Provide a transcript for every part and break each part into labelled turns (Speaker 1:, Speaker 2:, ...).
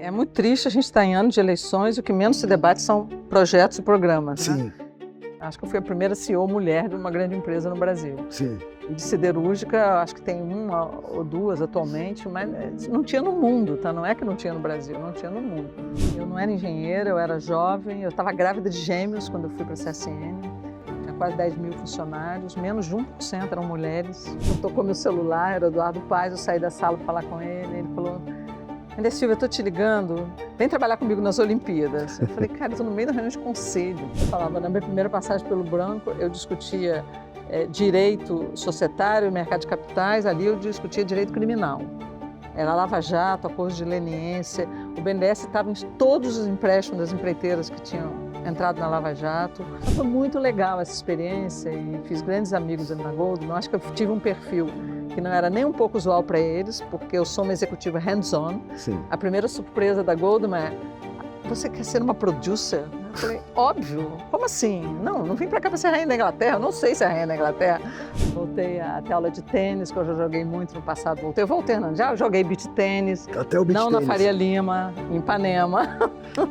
Speaker 1: É muito triste a gente estar em ano de eleições e o que menos se debate são projetos e programas.
Speaker 2: Sim.
Speaker 1: Né? Acho que eu fui a primeira CEO mulher de uma grande empresa no Brasil.
Speaker 2: Sim.
Speaker 1: E de siderúrgica, acho que tem uma ou duas atualmente, mas não tinha no mundo, tá? Não é que não tinha no Brasil, não tinha no mundo. Eu não era engenheira, eu era jovem, eu estava grávida de gêmeos quando eu fui para a CSN. Tinha quase 10 mil funcionários, menos de 1% eram mulheres. Eu tocou meu celular, era o Eduardo Paes, eu saí da sala para falar com ele, ele falou: Maria Silvia, eu estou te ligando, vem trabalhar comigo nas Olimpíadas. Eu falei, cara, eu estou no meio da reunião de conselho. Eu falava, na minha primeira passagem pelo Branco, eu discutia direito societário, mercado de capitais, ali eu discutia direito criminal. Era Lava Jato, acordo de leniência, o BNDES estava em todos os empréstimos das empreiteiras que tinham entrado na Lava Jato. Foi muito legal essa experiência e fiz grandes amigos ali na Goldman. Eu acho que eu tive um perfil que não era nem um pouco usual para eles, porque eu sou uma executiva hands-on.
Speaker 2: Sim.
Speaker 1: A primeira surpresa da Goldman é: você quer ser uma producer? Eu falei, óbvio, como assim? Não vim para cá para ser rainha da Inglaterra, eu não sei ser rainha da Inglaterra. Voltei a ter aula de tênis, que eu já joguei muito no passado. Eu voltei, não, já joguei beach tênis.
Speaker 2: Até o beach
Speaker 1: não
Speaker 2: tênis.
Speaker 1: Na Faria Lima, em Ipanema.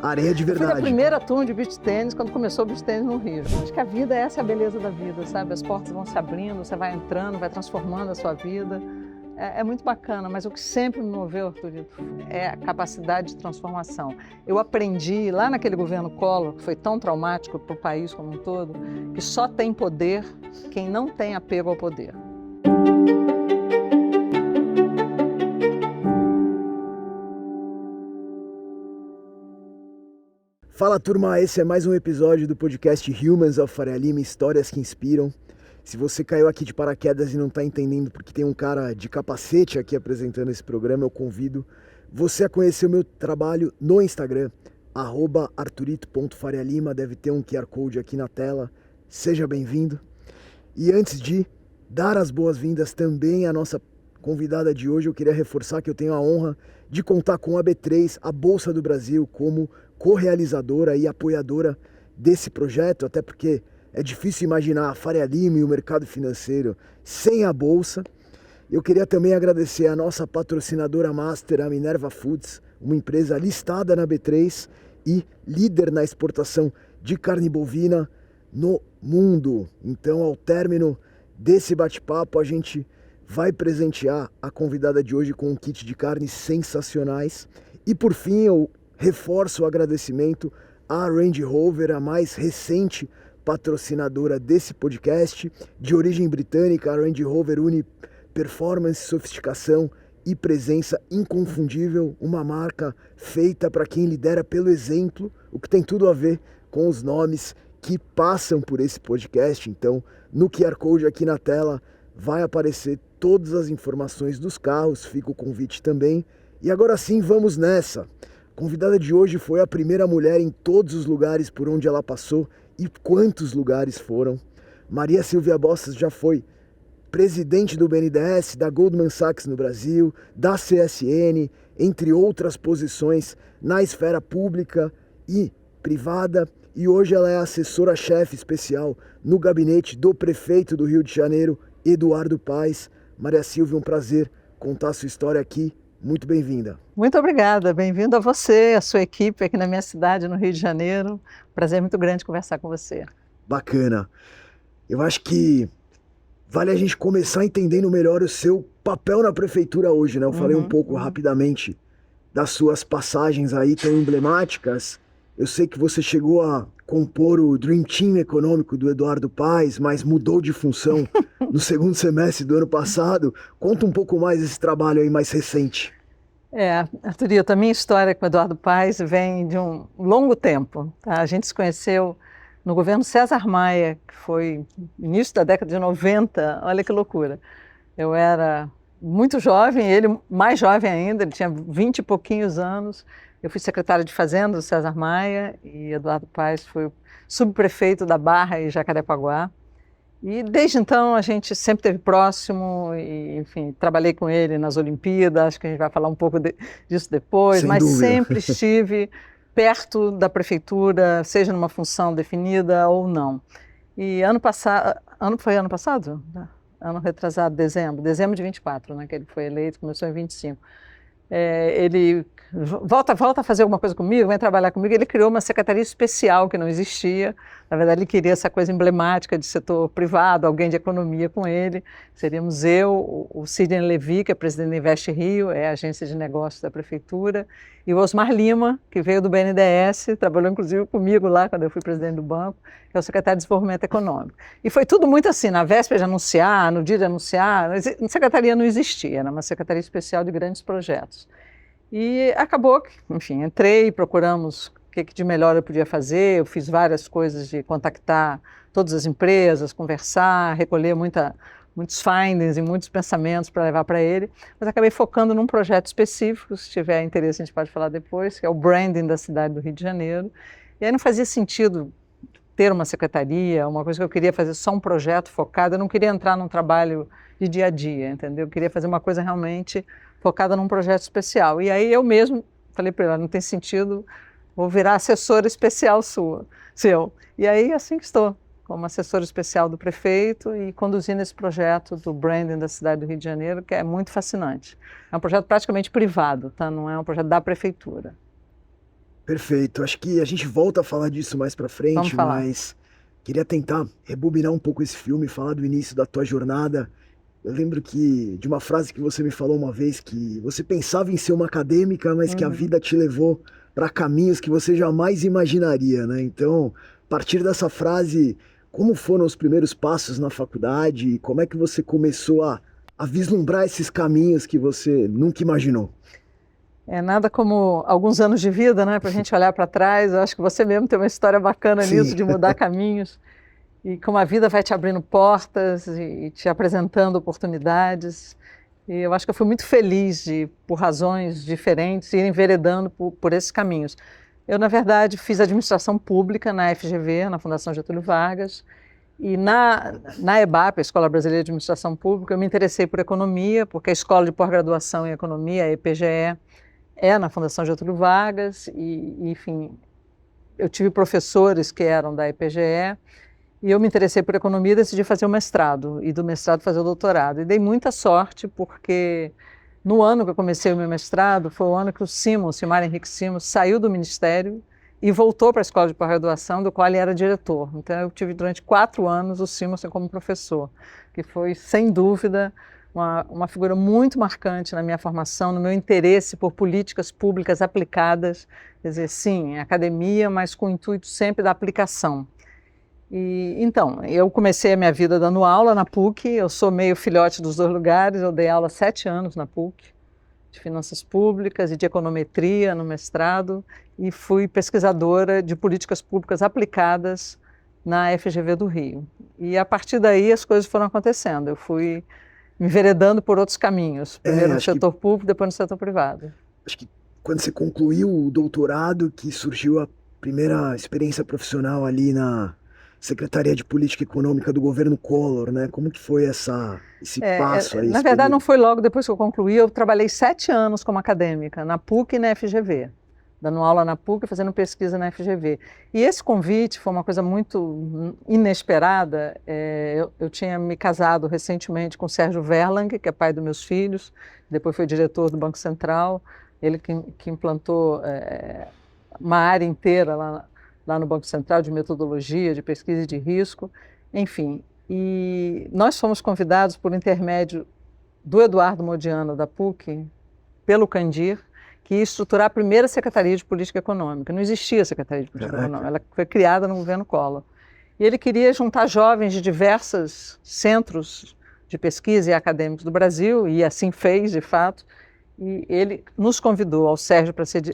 Speaker 2: Areia de verdade.
Speaker 1: Fui na primeira turma de beach tênis, quando começou o beach tênis no Rio. Acho que a vida, essa é a beleza da vida, sabe? As portas vão se abrindo, você vai entrando, vai transformando a sua vida. É muito bacana, mas o que sempre me moveu, Arturito, é a capacidade de transformação. Eu aprendi lá naquele governo Collor, que foi tão traumático para o país como um todo, que só tem poder quem não tem apego ao poder.
Speaker 2: Fala, turma, esse é mais um episódio do podcast Humans of Faria Lima, histórias que inspiram. Se você caiu aqui de paraquedas e não está entendendo porque tem um cara de capacete aqui apresentando esse programa, eu convido você a conhecer o meu trabalho no Instagram, @arturito.farialima, deve ter um QR Code aqui na tela. Seja bem-vindo. E antes de dar as boas-vindas também à nossa convidada de hoje, eu queria reforçar que eu tenho a honra de contar com a B3, a Bolsa do Brasil, como co-realizadora e apoiadora desse projeto, até porque é difícil imaginar a Faria Lima e o mercado financeiro sem a Bolsa. Eu queria também agradecer a nossa patrocinadora master, a Minerva Foods, uma empresa listada na B3 e líder na exportação de carne bovina no mundo. Então, ao término desse bate-papo, a gente vai presentear a convidada de hoje com um kit de carnes sensacionais. E, por fim, eu reforço o agradecimento à Range Rover, a mais recente patrocinadora desse podcast. De origem britânica, a Range Rover une performance, sofisticação e presença inconfundível, uma marca feita para quem lidera pelo exemplo, o que tem tudo a ver com os nomes que passam por esse podcast. Então, no QR Code aqui na tela vai aparecer todas as informações dos carros, fica o convite também. E agora sim, vamos nessa. A convidada de hoje foi a primeira mulher em todos os lugares por onde ela passou. E quantos lugares foram? Maria Silvia Bostas já foi presidente do BNDES, da Goldman Sachs no Brasil, da CSN, entre outras posições na esfera pública e privada. E hoje ela é assessora-chefe especial no gabinete do prefeito do Rio de Janeiro, Eduardo Paes. Maria Silvia, um prazer contar a sua história aqui. Muito bem-vinda.
Speaker 1: Muito obrigada, bem-vindo a você, a sua equipe aqui na minha cidade, no Rio de Janeiro. Prazer muito grande conversar com você.
Speaker 2: Bacana. Eu acho que vale a gente começar entendendo melhor o seu papel na prefeitura hoje, né? Eu falei um pouco rapidamente das suas passagens aí tão emblemáticas. Eu sei que você chegou a compor o Dream Team econômico do Eduardo Paes, mas mudou de função no segundo semestre do ano passado. Conta um pouco mais desse trabalho aí mais recente.
Speaker 1: Arturito, a minha história com o Eduardo Paes vem de um longo tempo. Tá? A gente se conheceu no governo César Maia, que foi início da década de 90, olha que loucura. Eu era muito jovem, ele mais jovem ainda, ele tinha 20 e pouquinhos anos. Eu fui secretária de Fazenda do César Maia e Eduardo Paes foi o subprefeito da Barra e Jacarepaguá. E desde então a gente sempre esteve próximo e, enfim, trabalhei com ele nas Olimpíadas, acho que a gente vai falar um pouco disso depois,
Speaker 2: Sem
Speaker 1: mas
Speaker 2: dúvida.
Speaker 1: Sempre estive perto da prefeitura, seja numa função definida ou não. E foi ano passado? Ano retrasado, dezembro de 24, né, que ele foi eleito, começou em 25. ele volta a fazer alguma coisa comigo, vem trabalhar comigo. Ele criou uma secretaria especial que não existia. Na verdade, ele queria essa coisa emblemática de setor privado, alguém de economia com ele. Seríamos eu, o Sidney Levy, que é presidente da Invest Rio, é a agência de negócios da prefeitura, e o Osmar Lima, que veio do BNDES, trabalhou inclusive comigo lá quando eu fui presidente do banco, que é o secretário de Desenvolvimento Econômico. E foi tudo muito assim, na véspera de anunciar, no dia de anunciar, a secretaria não existia, era uma secretaria especial de grandes projetos. E acabou que, enfim, entrei, procuramos o que de melhor eu podia fazer, eu fiz várias coisas de contactar todas as empresas, conversar, recolher muitos findings e muitos pensamentos para levar para ele, mas acabei focando num projeto específico, se tiver interesse a gente pode falar depois, que é o branding da cidade do Rio de Janeiro. E aí não fazia sentido ter uma secretaria, uma coisa que eu queria fazer só um projeto focado, eu não queria entrar num trabalho de dia a dia, entendeu? Eu queria fazer uma coisa realmente focada num projeto especial. E aí eu mesmo falei para ele, não tem sentido, vou virar assessora especial seu. E aí assim que estou, como assessora especial do prefeito e conduzindo esse projeto do branding da cidade do Rio de Janeiro, que é muito fascinante. É um projeto praticamente privado, tá? Não é um projeto da prefeitura.
Speaker 2: Perfeito. Acho que a gente volta a falar disso mais pra frente, mas queria tentar rebobinar um pouco esse filme, falar do início da tua jornada. Eu lembro de uma frase que você me falou uma vez, que você pensava em ser uma acadêmica, mas que a vida te levou para caminhos que você jamais imaginaria, né? Então, a partir dessa frase, como foram os primeiros passos na faculdade? Como é que você começou a vislumbrar esses caminhos que você nunca imaginou?
Speaker 1: É nada como alguns anos de vida, né? Para a gente olhar para trás. Eu acho que você mesmo tem uma história bacana nisso, de mudar caminhos. E como a vida vai te abrindo portas e te apresentando oportunidades. E eu acho que eu fui muito feliz de, por razões diferentes, ir enveredando por esses caminhos. Eu, na verdade, fiz administração pública na FGV, na Fundação Getúlio Vargas, e na EBAP, a Escola Brasileira de Administração Pública, eu me interessei por economia, porque a Escola de Pós-Graduação em Economia, a EPGE, é na Fundação Getúlio Vargas, e, enfim, eu tive professores que eram da EPGE, e eu me interessei por economia e decidi fazer o mestrado, e do mestrado fazer o doutorado. E dei muita sorte, porque no ano que eu comecei o meu mestrado, foi o ano que o Silmar Henrique Simons, saiu do Ministério e voltou para a Escola de Pós-Graduação, do qual ele era diretor. Então eu tive durante 4 anos o Simons como professor, que foi, sem dúvida, uma figura muito marcante na minha formação, no meu interesse por políticas públicas aplicadas, quer dizer, sim, academia, mas com o intuito sempre da aplicação. E, então, eu comecei a minha vida dando aula na PUC, eu sou meio filhote dos dois lugares, eu dei aula 7 anos na PUC, de finanças públicas e de econometria no mestrado, e fui pesquisadora de políticas públicas aplicadas na FGV do Rio. E a partir daí as coisas foram acontecendo, eu fui me enveredando por outros caminhos, primeiro no setor público, depois no setor privado.
Speaker 2: Acho que quando você concluiu o doutorado, que surgiu a primeira experiência profissional ali na Secretaria de Política Econômica do governo Collor, né? Como que foi esse passo aí?
Speaker 1: Na verdade, não foi logo depois que eu concluí, eu trabalhei 7 anos como acadêmica, na PUC e na FGV, dando aula na PUC e fazendo pesquisa na FGV. E esse convite foi uma coisa muito inesperada. Eu tinha me casado recentemente com o Sérgio Verlang, que é pai dos meus filhos, depois foi diretor do Banco Central, ele que implantou uma área inteira lá no Banco Central, de metodologia, de pesquisa e de risco, enfim. E nós fomos convidados por intermédio do Eduardo Modiano, da PUC, pelo Candir, que ia estruturar a primeira Secretaria de Política Econômica. Não existia Secretaria de Política Econômica, ela foi criada no governo Collor. E ele queria juntar jovens de diversos centros de pesquisa e acadêmicos do Brasil, e assim fez, de fato. E ele nos convidou, ao Sérgio, para ser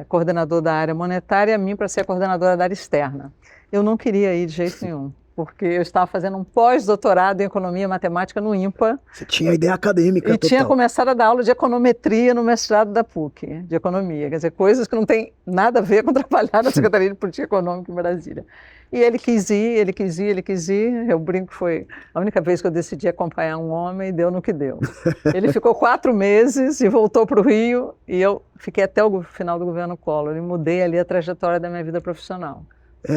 Speaker 1: coordenador da área monetária e a mim para ser coordenadora da área externa. Eu não queria ir de jeito nenhum, porque eu estava fazendo um pós-doutorado em Economia e Matemática no IMPA.
Speaker 2: Você tinha a ideia acadêmica total.
Speaker 1: E tinha começado a dar aula de econometria no mestrado da PUC, de economia, quer dizer, coisas que não tem nada a ver com trabalhar na Secretaria de Política Econômica em Brasília. E ele quis ir, eu brinco que foi a única vez que eu decidi acompanhar um homem e deu no que deu. Ele ficou 4 meses e voltou para o Rio e eu fiquei até o final do governo Collor e mudei ali a trajetória da minha vida profissional.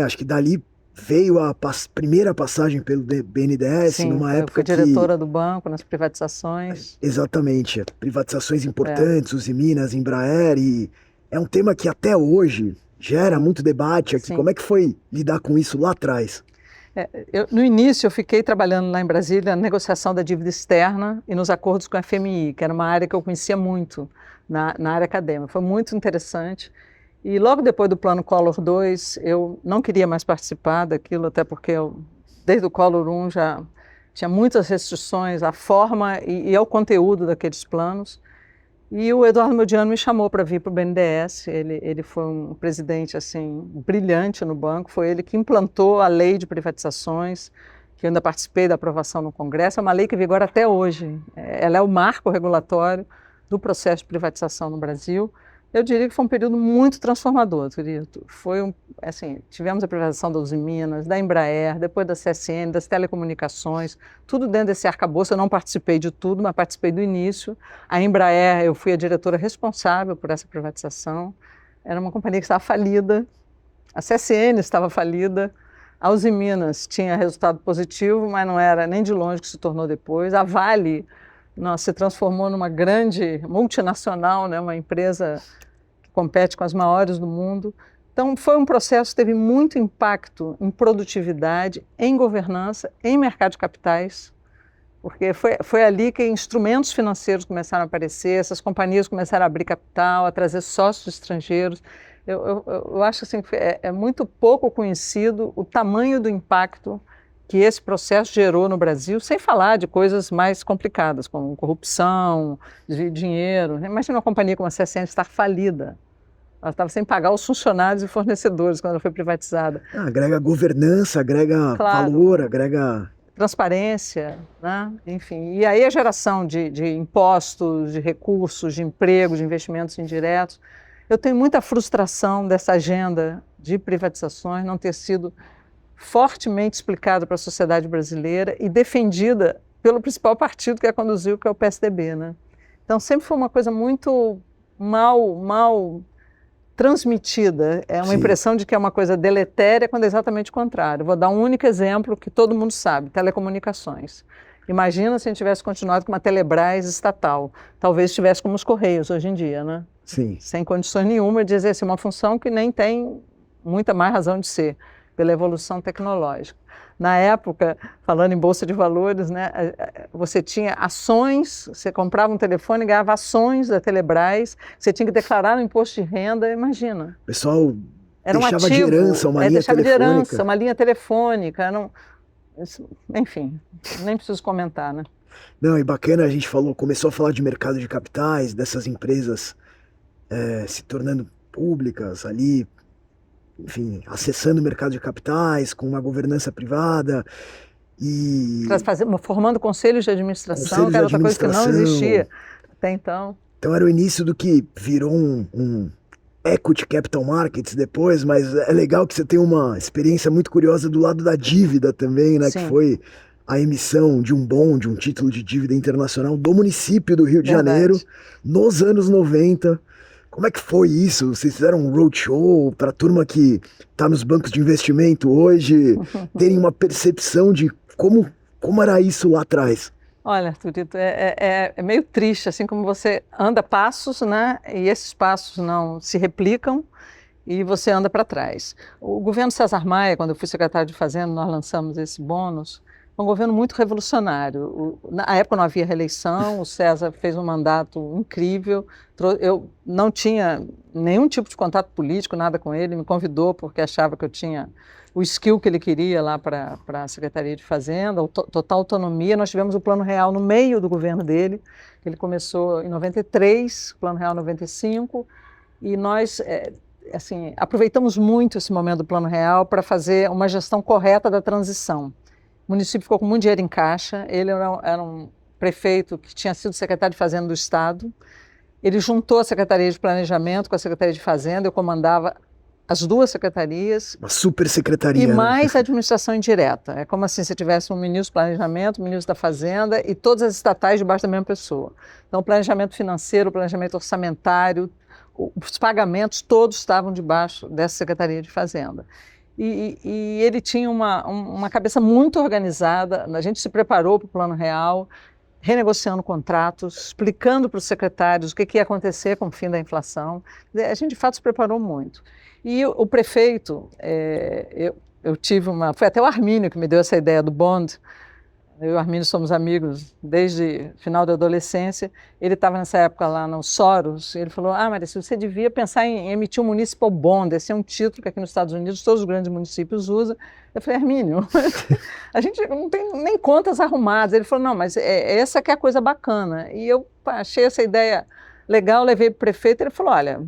Speaker 2: Acho que dali veio a primeira passagem pelo BNDES,
Speaker 1: Sim,
Speaker 2: numa
Speaker 1: eu
Speaker 2: época
Speaker 1: fui diretora do banco nas privatizações.
Speaker 2: Exatamente, privatizações importantes, Uzi Minas, Embraer, e é um tema que até hoje gera
Speaker 1: Sim,
Speaker 2: muito debate aqui.
Speaker 1: sim.
Speaker 2: Como é que foi lidar com isso lá atrás?
Speaker 1: No início, eu fiquei trabalhando lá em Brasília na negociação da dívida externa e nos acordos com a FMI, que era uma área que eu conhecia muito na área acadêmica. Foi muito interessante. E logo depois do Plano Collor II, eu não queria mais participar daquilo, até porque desde o Collor I já tinha muitas restrições à forma e ao conteúdo daqueles planos. E o Eduardo Modiano me chamou para vir para o BNDES. Ele foi um presidente assim brilhante no banco. Foi ele que implantou a lei de privatizações, que eu ainda participei da aprovação no Congresso. É uma lei que vigora até hoje. Ela é o marco regulatório do processo de privatização no Brasil. Eu diria que foi um período muito transformador, Turito. Tivemos a privatização da Uzi Minas, da Embraer, depois da CSN, das telecomunicações, tudo dentro desse arcabouço. Eu não participei de tudo, mas participei do início. A Embraer, eu fui a diretora responsável por essa privatização. Era uma companhia que estava falida, a CSN estava falida, a Uzi Minas tinha resultado positivo, mas não era nem de longe que se tornou depois. A Vale se transformou numa grande multinacional, né, uma empresa que compete com as maiores do mundo. Então, foi um processo que teve muito impacto em produtividade, em governança, em mercado de capitais, porque foi ali que instrumentos financeiros começaram a aparecer, essas companhias começaram a abrir capital, a trazer sócios estrangeiros. Eu acho assim, que é muito pouco conhecido o tamanho do impacto que esse processo gerou no Brasil, sem falar de coisas mais complicadas, como corrupção, desvio de dinheiro. Imagina uma companhia como a CSN estar falida. Ela estava sem pagar os funcionários e fornecedores quando ela foi privatizada.
Speaker 2: Agrega governança, agrega valor, agrega
Speaker 1: transparência, né? Enfim. E aí a geração de impostos, de recursos, de emprego, de investimentos indiretos. Eu tenho muita frustração dessa agenda de privatizações não ter sido fortemente explicada para a sociedade brasileira e defendida pelo principal partido que a conduziu, que é o PSDB, né? Então sempre foi uma coisa muito mal transmitida. É uma impressão de que é uma coisa deletéria, quando é exatamente o contrário. Vou dar um único exemplo que todo mundo sabe: telecomunicações. Imagina se a gente tivesse continuado com uma Telebrás estatal. Talvez estivesse como os Correios hoje em dia, né?
Speaker 2: Sim.
Speaker 1: Sem condições nenhuma de exercer uma função que nem tem muita mais razão de ser, pela evolução tecnológica. Na época, falando em Bolsa de Valores, né, você tinha ações, você comprava um telefone e ganhava ações da Telebrás, você tinha que declarar no imposto de renda, imagina.
Speaker 2: O pessoal
Speaker 1: era
Speaker 2: deixava de herança uma linha telefônica.
Speaker 1: De herança, uma linha telefônica. Enfim, nem preciso comentar, né?
Speaker 2: Não, e bacana, a gente começou a falar de mercado de capitais, dessas empresas se tornando públicas ali, enfim, acessando o mercado de capitais, com uma governança privada e...
Speaker 1: formando conselhos de administração, que era outra coisa que não existia até então.
Speaker 2: Então era o início do que virou um equity capital markets depois, mas é legal que você tem uma experiência muito curiosa do lado da dívida também, né? Sim. Que foi a emissão de um título de dívida internacional do município do Rio de Janeiro, nos anos 90. Como é que foi isso? Vocês fizeram um roadshow para a turma que está nos bancos de investimento hoje terem uma percepção de como era isso lá atrás?
Speaker 1: Olha, Turito, é meio triste, assim como você anda passos, né? E esses passos não se replicam e você anda para trás. O governo César Maia, quando eu fui secretário de Fazenda, nós lançamos esse bônus. Foi um governo muito revolucionário. Na época não havia reeleição, o César fez um mandato incrível. Eu não tinha nenhum tipo de contato político, nada com ele, me convidou porque achava que eu tinha o skill que ele queria lá para a Secretaria de Fazenda, total autonomia. Nós tivemos o Plano Real no meio do governo dele, ele começou em 93, o Plano Real 95, e nós aproveitamos muito esse momento do Plano Real para fazer uma gestão correta da transição. O município ficou com muito dinheiro em caixa, ele era um prefeito que tinha sido secretário de Fazenda do Estado, ele juntou a Secretaria de Planejamento com a Secretaria de Fazenda, eu comandava as duas secretarias.
Speaker 2: Uma super secretaria.
Speaker 1: E mais a administração indireta. É como assim, se tivesse um ministro do Planejamento, um ministro da Fazenda e todas as estatais debaixo da mesma pessoa. Então, o planejamento financeiro, o planejamento orçamentário, os pagamentos, todos estavam debaixo dessa Secretaria de Fazenda. E ele tinha uma cabeça muito organizada. A gente se preparou para o Plano Real, renegociando contratos, explicando para os secretários o que ia acontecer com o fim da inflação. A gente, de fato, se preparou muito. E o prefeito, eu tive foi até o Armínio que me deu essa ideia do bond. Eu e o Armínio somos amigos desde o final da adolescência. Ele estava nessa época lá no Soros, e ele falou, Marisa, você devia pensar em emitir um municipal bond, esse é um título que aqui nos Estados Unidos todos os grandes municípios usam. Eu falei, Armínio, a gente não tem nem contas arrumadas. Ele falou, não, mas essa que é a coisa bacana. E eu achei essa ideia legal, levei para o prefeito, ele falou, olha,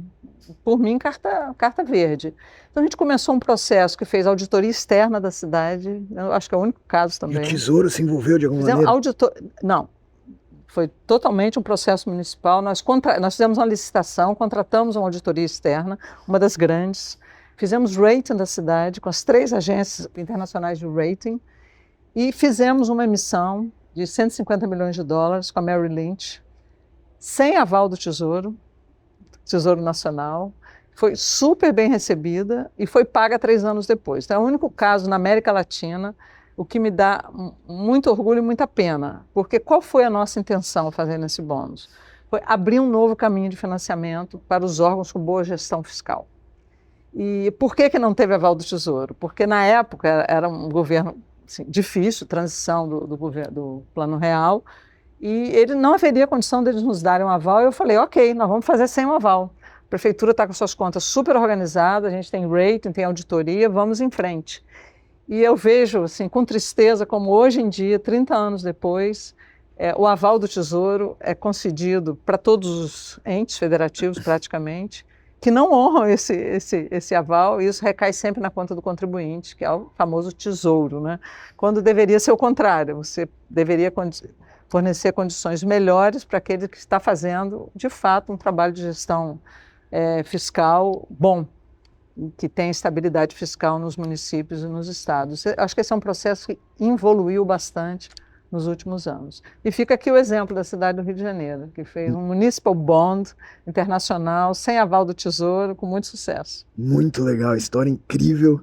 Speaker 1: por mim, carta verde. Então a gente começou um processo que fez auditoria externa da cidade, eu acho que é o único caso também.
Speaker 2: E o Tesouro se envolveu de alguma maneira?
Speaker 1: Não, foi totalmente um processo municipal. Nós fizemos uma licitação, contratamos uma auditoria externa, uma das grandes, fizemos rating da cidade com as 3 agências internacionais de rating e fizemos uma emissão de 150 milhões de dólares com a Merrill Lynch, sem aval do Tesouro Nacional. Foi super bem recebida e foi paga 3 anos depois. Então, é o único caso na América Latina, o que me dá muito orgulho e muita pena. Porque qual foi a nossa intenção fazendo esse bônus? Foi abrir um novo caminho de financiamento para os órgãos com boa gestão fiscal. E por que não teve aval do Tesouro? Porque na época era um governo assim, difícil, transição do Plano Real, e ele não haveria condição deles nos darem um aval. E eu falei, ok, nós vamos fazer sem um aval. A prefeitura está com suas contas super organizadas, a gente tem rating, tem auditoria, vamos em frente. E eu vejo, assim, com tristeza, como hoje em dia, 30 anos depois, o aval do Tesouro é concedido para todos os entes federativos, praticamente, que não honram esse aval, e isso recai sempre na conta do contribuinte, que é o famoso Tesouro, né? Quando deveria ser o contrário, você deveria fornecer condições melhores para aquele que está fazendo, de fato, um trabalho de gestão fiscal bom, que tem estabilidade fiscal nos municípios e nos estados. Acho que esse é um processo que evoluiu bastante nos últimos anos. E fica aqui o exemplo da cidade do Rio de Janeiro, que fez um municipal bond internacional, sem aval do Tesouro, com muito sucesso.
Speaker 2: Muito legal, história incrível.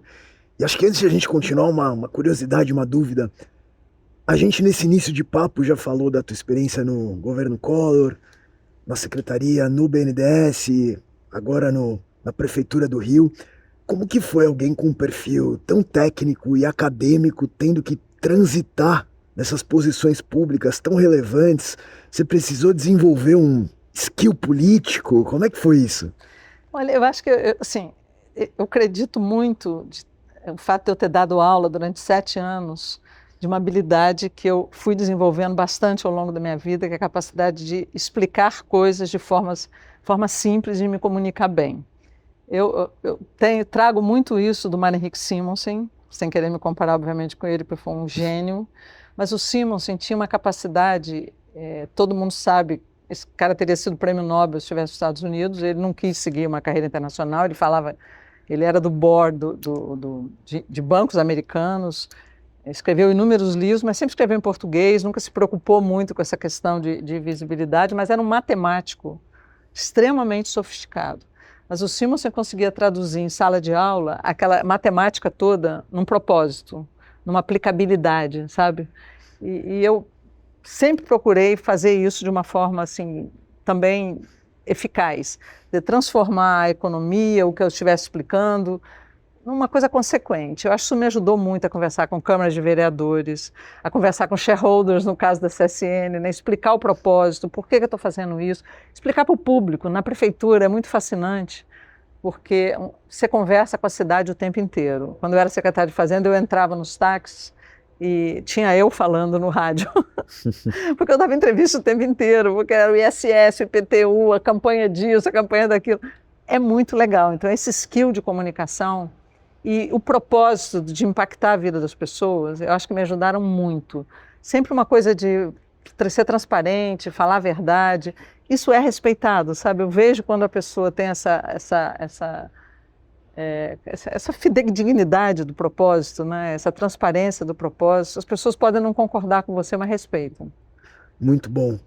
Speaker 2: E acho que antes de a gente continuar, uma curiosidade, uma dúvida. A gente nesse início de papo já falou da tua experiência no governo Collor, na secretaria, no BNDES, agora na Prefeitura do Rio. Como que foi alguém com um perfil tão técnico e acadêmico tendo que transitar nessas posições públicas tão relevantes? Você precisou desenvolver um skill político? Como é que foi isso?
Speaker 1: Olha, eu acho que, eu acredito muito no fato de eu ter dado aula durante 7 anos, de uma habilidade que eu fui desenvolvendo bastante ao longo da minha vida, que é a capacidade de explicar coisas de forma simples e me comunicar bem. Eu trago muito isso do Mário Henrique Simonsen, sem querer me comparar, obviamente, com ele, porque foi um gênio, mas o Simonsen tinha uma capacidade, todo mundo sabe, esse cara teria sido prêmio Nobel se estivesse nos Estados Unidos, ele não quis seguir uma carreira internacional, ele era do board de bancos americanos, escreveu inúmeros livros, mas sempre escreveu em português, nunca se preocupou muito com essa questão de visibilidade, mas era um matemático extremamente sofisticado. Mas o Simonsen conseguia traduzir em sala de aula aquela matemática toda num propósito, numa aplicabilidade, sabe? E eu sempre procurei fazer isso de uma forma assim, também eficaz, de transformar a economia, o que eu estivesse explicando, numa coisa consequente. Eu acho que isso me ajudou muito a conversar com câmaras de vereadores, a conversar com shareholders, no caso da CSN, né? Explicar o propósito, por que eu estou fazendo isso, explicar para o público. Na prefeitura é muito fascinante, porque você conversa com a cidade o tempo inteiro. Quando eu era secretária de Fazenda, eu entrava nos táxis e tinha eu falando no rádio, porque eu dava entrevista o tempo inteiro, porque era o ISS, o IPTU, a campanha disso, a campanha daquilo. É muito legal. Então, esse skill de comunicação e o propósito de impactar a vida das pessoas, eu acho que me ajudaram muito. Sempre uma coisa de ser transparente, falar a verdade, isso é respeitado, sabe? Eu vejo quando a pessoa tem essa fidedignidade do propósito, né? Essa transparência do propósito, as pessoas podem não concordar com você, mas respeitam.
Speaker 2: Muito bom.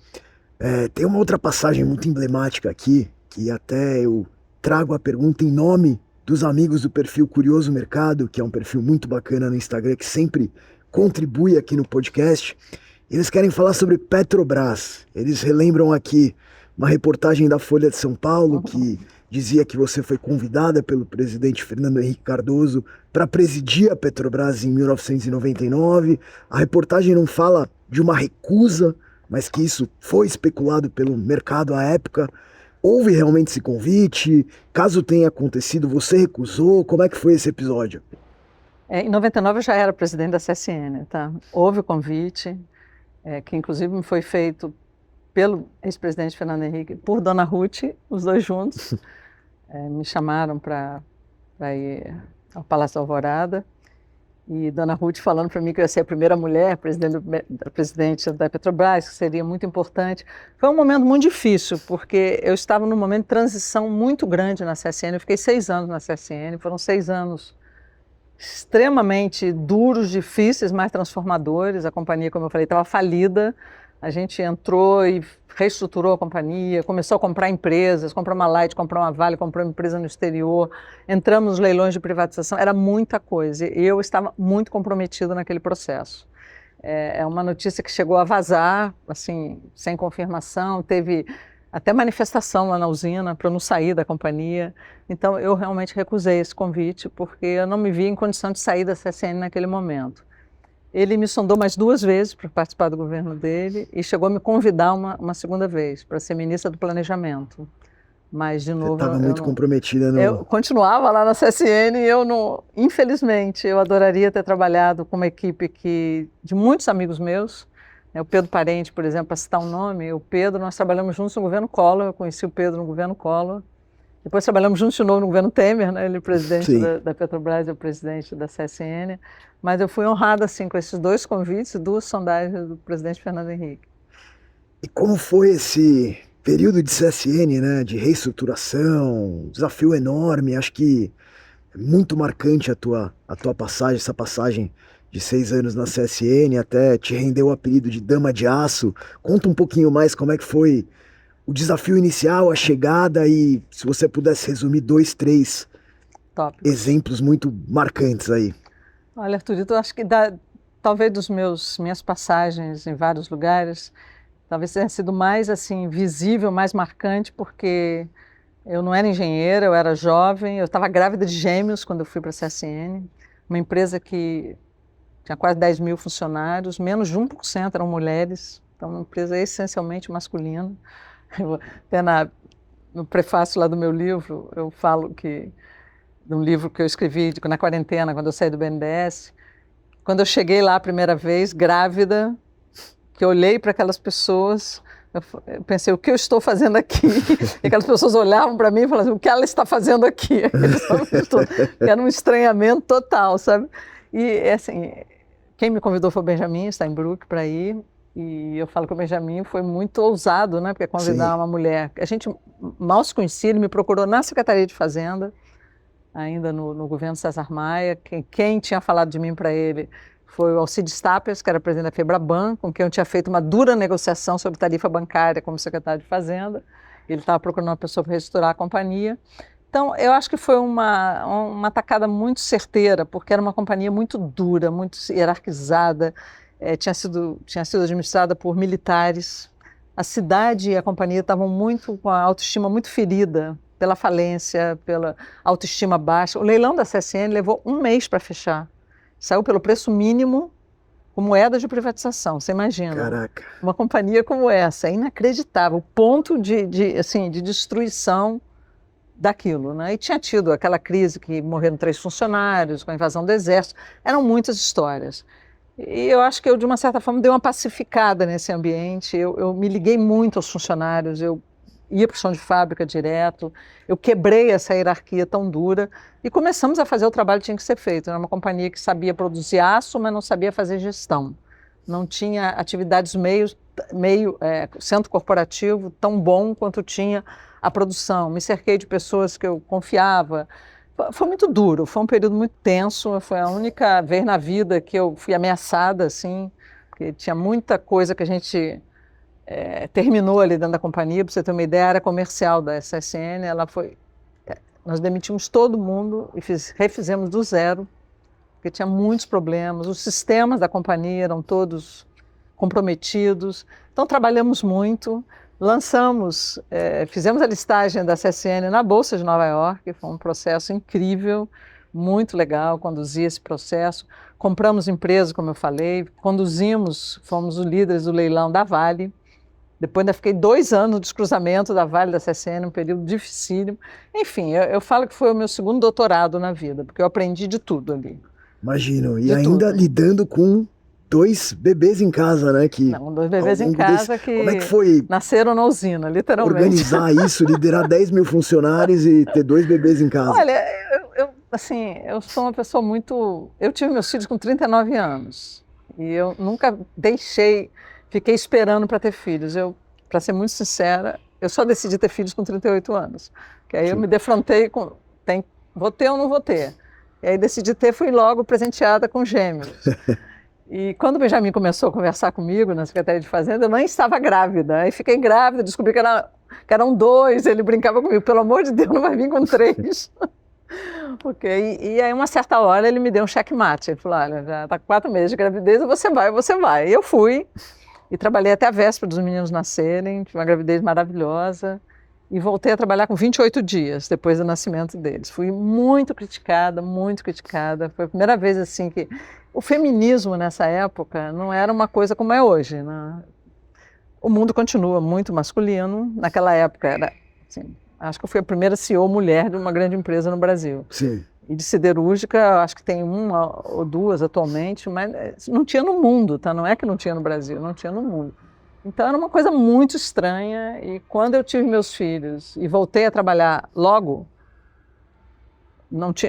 Speaker 2: Tem uma outra passagem muito emblemática aqui, que até eu trago a pergunta em nome dos amigos do perfil Curioso Mercado, que é um perfil muito bacana no Instagram, que sempre contribui aqui no podcast. Eles querem falar sobre Petrobras. Eles relembram aqui uma reportagem da Folha de São Paulo que dizia que você foi convidada pelo presidente Fernando Henrique Cardoso para presidir a Petrobras em 1999. A reportagem não fala de uma recusa, mas que isso foi especulado pelo mercado à época. Houve realmente esse convite? Caso tenha acontecido, você recusou? Como é que foi esse episódio?
Speaker 1: Em 99 eu já era presidente da CSN, tá? Houve o convite, que inclusive me foi feito pelo ex-presidente Fernando Henrique, por Dona Ruth, os dois juntos. Me chamaram para ir ao Palácio da Alvorada, e Dona Ruth falando para mim que eu ia ser a primeira mulher presidente da Petrobras, que seria muito importante. Foi um momento muito difícil, porque eu estava num momento de transição muito grande na CSN. Eu fiquei 6 anos na CSN, foram 6 anos extremamente duros, difíceis, mas transformadores. A companhia, como eu falei, estava falida. A gente entrou e reestruturou a companhia, começou a comprar empresas, comprou uma Light, comprou uma Vale, comprou uma empresa no exterior, entramos nos leilões de privatização, era muita coisa. E eu estava muito comprometido naquele processo. É uma notícia que chegou a vazar, assim, sem confirmação, teve até manifestação lá na usina para eu não sair da companhia. Então, eu realmente recusei esse convite, porque eu não me via em condição de sair da CSN naquele momento. Ele me sondou mais 2 vezes para participar do governo dele e chegou a me convidar uma segunda vez para ser ministra do Planejamento. Mas, de novo,
Speaker 2: você estava muito comprometida no...
Speaker 1: Eu continuava lá na CSN e eu não... Infelizmente, eu adoraria ter trabalhado com uma equipe de muitos amigos meus. O Pedro Parente, por exemplo, para citar um nome. O Pedro, nós trabalhamos juntos no governo Collor. Eu conheci o Pedro no governo Collor. Depois trabalhamos juntos de novo no governo Temer, né? Ele é presidente da Petrobras, eu presidente da CSN. Mas eu fui honrada assim, com esses 2 convites e 2 sondagens do presidente Fernando Henrique.
Speaker 2: E como foi esse período de CSN, né, de reestruturação, um desafio enorme? Acho que é muito marcante a tua passagem, essa passagem de 6 anos na CSN, até te rendeu o apelido de Dama de Aço. Conta um pouquinho mais como é que foi o desafio inicial, a chegada, e se você pudesse resumir 2, 3 exemplos muito marcantes aí.
Speaker 1: Olha, Arthurito, eu acho que talvez minhas passagens em vários lugares, talvez tenha sido mais assim visível, mais marcante, porque eu não era engenheira, eu era jovem, eu estava grávida de gêmeos quando eu fui para a CSN, uma empresa que tinha quase 10 mil funcionários, menos de 1% eram mulheres, então uma empresa essencialmente masculina. Até no prefácio lá do meu livro, eu falo que, de um livro que eu escrevi na quarentena, quando eu saí do BNDES, quando eu cheguei lá a primeira vez, grávida, que eu olhei para aquelas pessoas, eu pensei, o que eu estou fazendo aqui? E aquelas pessoas olhavam para mim e falavam, o que ela está fazendo aqui? Era um estranhamento total, sabe? E, assim, quem me convidou foi o Benjamin Steinbrück para ir, e eu falo que o Benjamin foi muito ousado, né? Porque convidar uma mulher... A gente mal se conhecia, ele me procurou na Secretaria de Fazenda, ainda no governo César Maia. Quem tinha falado de mim para ele foi o Alcides Staples, que era presidente da Febraban, com quem eu tinha feito uma dura negociação sobre tarifa bancária como secretário de Fazenda. Ele estava procurando uma pessoa para reestruturar a companhia. Então, eu acho que foi uma tacada muito certeira, porque era uma companhia muito dura, muito hierarquizada, tinha sido administrada por militares. A cidade e a companhia estavam com a autoestima muito ferida pela falência, pela autoestima baixa. O leilão da CSN levou 1 mês para fechar. Saiu pelo preço mínimo, com moeda de privatização, você imagina.
Speaker 2: Caraca.
Speaker 1: Uma companhia como essa, é inacreditável, o ponto de destruição daquilo, né? E tinha tido aquela crise que morreram 3 funcionários, com a invasão do exército, eram muitas histórias. E eu acho que eu, de uma certa forma, dei uma pacificada nesse ambiente, eu me liguei muito aos funcionários, eu ia para o chão de fábrica direto, eu quebrei essa hierarquia tão dura e começamos a fazer o trabalho que tinha que ser feito. Era uma companhia que sabia produzir aço, mas não sabia fazer gestão. Não tinha atividades centro corporativo tão bom quanto tinha a produção. Me cerquei de pessoas que eu confiava. Foi muito duro, foi um período muito tenso, foi a única vez na vida que eu fui ameaçada, assim, porque tinha muita coisa que a gente terminou ali dentro da companhia. Para você ter uma ideia, a área comercial da CSN, ela foi Nós demitimos todo mundo e refizemos do zero, porque tinha muitos problemas. Os sistemas da companhia eram todos comprometidos. Então, trabalhamos muito. Lançamos, fizemos a listagem da CSN na Bolsa de Nova York, foi um processo incrível, muito legal conduzir esse processo. Compramos empresas, como eu falei, fomos os líderes do leilão da Vale. Depois ainda fiquei 2 anos no descruzamento da Vale da CSN, um período dificílimo. Enfim, eu falo que foi o meu segundo doutorado na vida, porque eu aprendi de tudo ali.
Speaker 2: Imagino, e ainda lidando com 2 bebês em casa, né?
Speaker 1: Não, 2 bebês em casa
Speaker 2: Como é que foi
Speaker 1: nasceram na usina, literalmente.
Speaker 2: organizar isso, liderar 10 mil funcionários e ter 2 bebês em casa?
Speaker 1: Olha, eu sou uma pessoa muito... Eu tive meus filhos com 39 anos e eu nunca fiquei esperando para ter filhos. Para ser muito sincera, eu só decidi ter filhos com 38 anos. Que aí eu me defrontei com, vou ter ou não vou ter? E aí decidi ter, fui logo presenteada com gêmeos. E quando o Benjamin começou a conversar comigo na Secretaria de Fazenda, eu nem estava grávida. Aí fiquei grávida, descobri que eram 2, ele brincava comigo, pelo amor de Deus, não vai vir com 3. E aí, uma certa hora, ele me deu um checkmate. Ele falou, olha, já está com 4 meses de gravidez, você vai. E eu fui, e trabalhei até a véspera dos meninos nascerem, tive uma gravidez maravilhosa, e voltei a trabalhar com 28 dias, depois do nascimento deles. Fui muito criticada, muito criticada. Foi a primeira vez, assim, que o feminismo nessa época não era uma coisa como é hoje, né? O mundo continua muito masculino. Naquela época, era, assim, acho que eu fui a primeira CEO mulher de uma grande empresa no Brasil.
Speaker 2: Sim.
Speaker 1: E de siderúrgica, acho que tem 1 ou 2 atualmente, mas não tinha no mundo, tá? Não é que não tinha no Brasil, não tinha no mundo. Então, era uma coisa muito estranha, e quando eu tive meus filhos e voltei a trabalhar logo,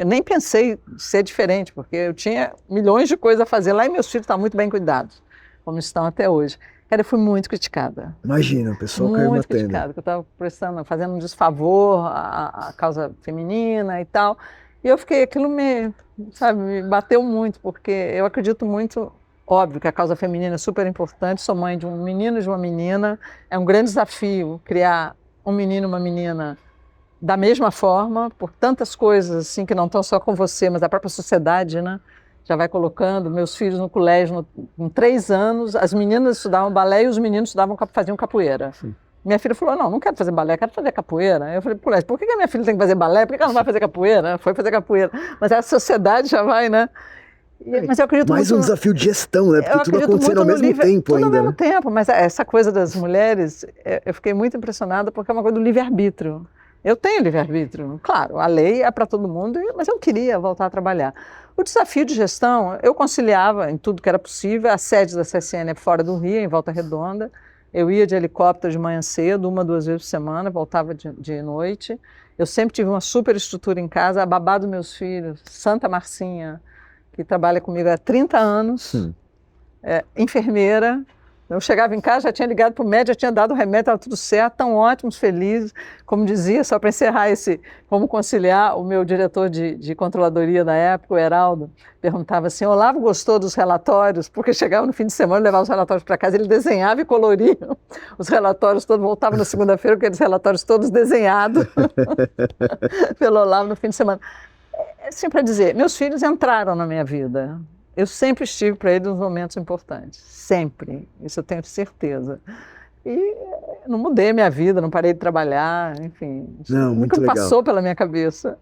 Speaker 1: nem pensei em ser diferente, porque eu tinha milhões de coisas a fazer lá e meus filhos estavam muito bem cuidados, como estão até hoje. Cara, eu fui muito criticada.
Speaker 2: Imagina, o pessoal caiu
Speaker 1: muito
Speaker 2: matando.
Speaker 1: criticada, que eu estava fazendo um desfavor à causa feminina e tal. E eu fiquei, aquilo me bateu muito, porque eu acredito muito. Óbvio que a causa feminina é super importante, sou mãe de um menino e de uma menina, é um grande desafio criar um menino e uma menina da mesma forma, por tantas coisas assim que não estão só com você, mas a própria sociedade, né? Já vai colocando. Meus filhos no colégio, com 3 anos, as meninas estudavam balé e os meninos faziam capoeira. Sim. Minha filha falou, não quero fazer balé, quero fazer capoeira. Eu falei, por que a minha filha tem que fazer balé? Por que ela não vai fazer capoeira? Foi fazer capoeira. Mas a sociedade já vai, né? Mas eu acredito
Speaker 2: mais
Speaker 1: muito
Speaker 2: um desafio de gestão, né? Porque tudo acontecendo ao mesmo tempo ainda.
Speaker 1: Tudo ao mesmo tempo, mas essa coisa das mulheres, eu fiquei muito impressionada porque é uma coisa do livre-arbítrio. Eu tenho livre-arbítrio, claro, a lei é para todo mundo, mas eu queria voltar a trabalhar. O desafio de gestão, eu conciliava em tudo que era possível. A sede da CSN é fora do Rio, em Volta Redonda. Eu ia de helicóptero de manhã cedo, 1, 2 vezes por semana, voltava de noite. Eu sempre tive uma super estrutura em casa, a babá dos meus filhos, Santa Marcinha, que trabalha comigo há 30 anos, enfermeira. Eu chegava em casa, já tinha ligado para o médico, já tinha dado o remédio, estava tudo certo, tão ótimos, felizes. Como dizia, só para encerrar como conciliar, o meu diretor de controladoria da época, o Heraldo, perguntava assim, Olavo gostou dos relatórios? Porque chegava no fim de semana, levava os relatórios para casa, ele desenhava e coloria os relatórios todos, voltava na segunda-feira com aqueles relatórios todos desenhados pelo Olavo no fim de semana. Assim, para dizer, meus filhos entraram na minha vida. Eu sempre estive para eles nos momentos importantes, sempre, isso eu tenho certeza. E não mudei a minha vida, não parei de trabalhar, enfim,
Speaker 2: não, muito
Speaker 1: nunca
Speaker 2: legal.
Speaker 1: Passou pela minha cabeça.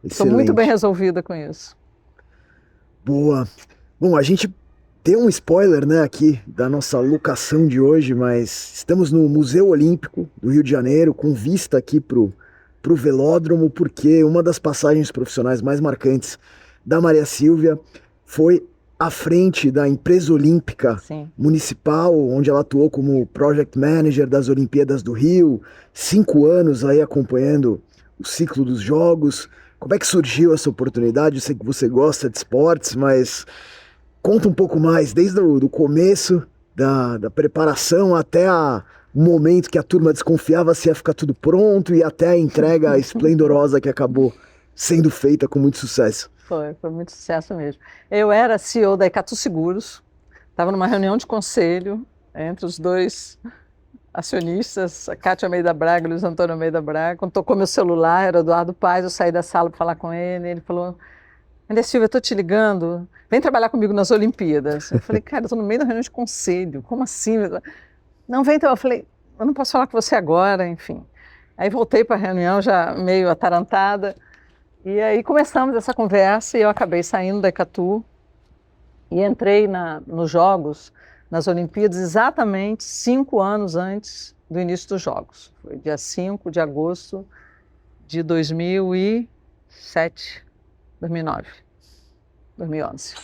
Speaker 1: Estou muito bem resolvida com isso.
Speaker 2: Boa. Bom, a gente deu um spoiler, né, aqui da nossa locação de hoje, mas estamos no Museu Olímpico do Rio de Janeiro, com vista aqui pro velódromo, porque uma das passagens profissionais mais marcantes da Maria Sílvia foi à frente da empresa olímpica municipal, onde ela atuou como Project Manager das Olimpíadas do Rio, 5 anos aí acompanhando o ciclo dos Jogos. Como é que surgiu essa oportunidade? Eu sei que você gosta de esportes, mas conta um pouco mais, desde o começo da preparação até o momento que a turma desconfiava se ia ficar tudo pronto e até a entrega esplendorosa que acabou sendo feita com muito sucesso.
Speaker 1: Foi muito sucesso mesmo. Eu era CEO da Icatu Seguros, estava numa reunião de conselho entre os 2 acionistas, a Cátia Almeida Braga, Luiz Antônio Almeida Braga. Quando tocou meu celular, era o Eduardo Paes, eu saí da sala para falar com ele, ele falou: André Silva, eu estou te ligando, vem trabalhar comigo nas Olimpíadas. Eu falei: cara, eu estou no meio da reunião de conselho, como assim? Não, vem então. Eu falei: eu não posso falar com você agora, enfim. Aí voltei para a reunião já meio atarantada, e aí começamos essa conversa e eu acabei saindo da Icatu e entrei nos Jogos, nas Olimpíadas, exatamente 5 anos antes do início dos Jogos. Foi dia 5 de agosto de 2007, 2009, 2011.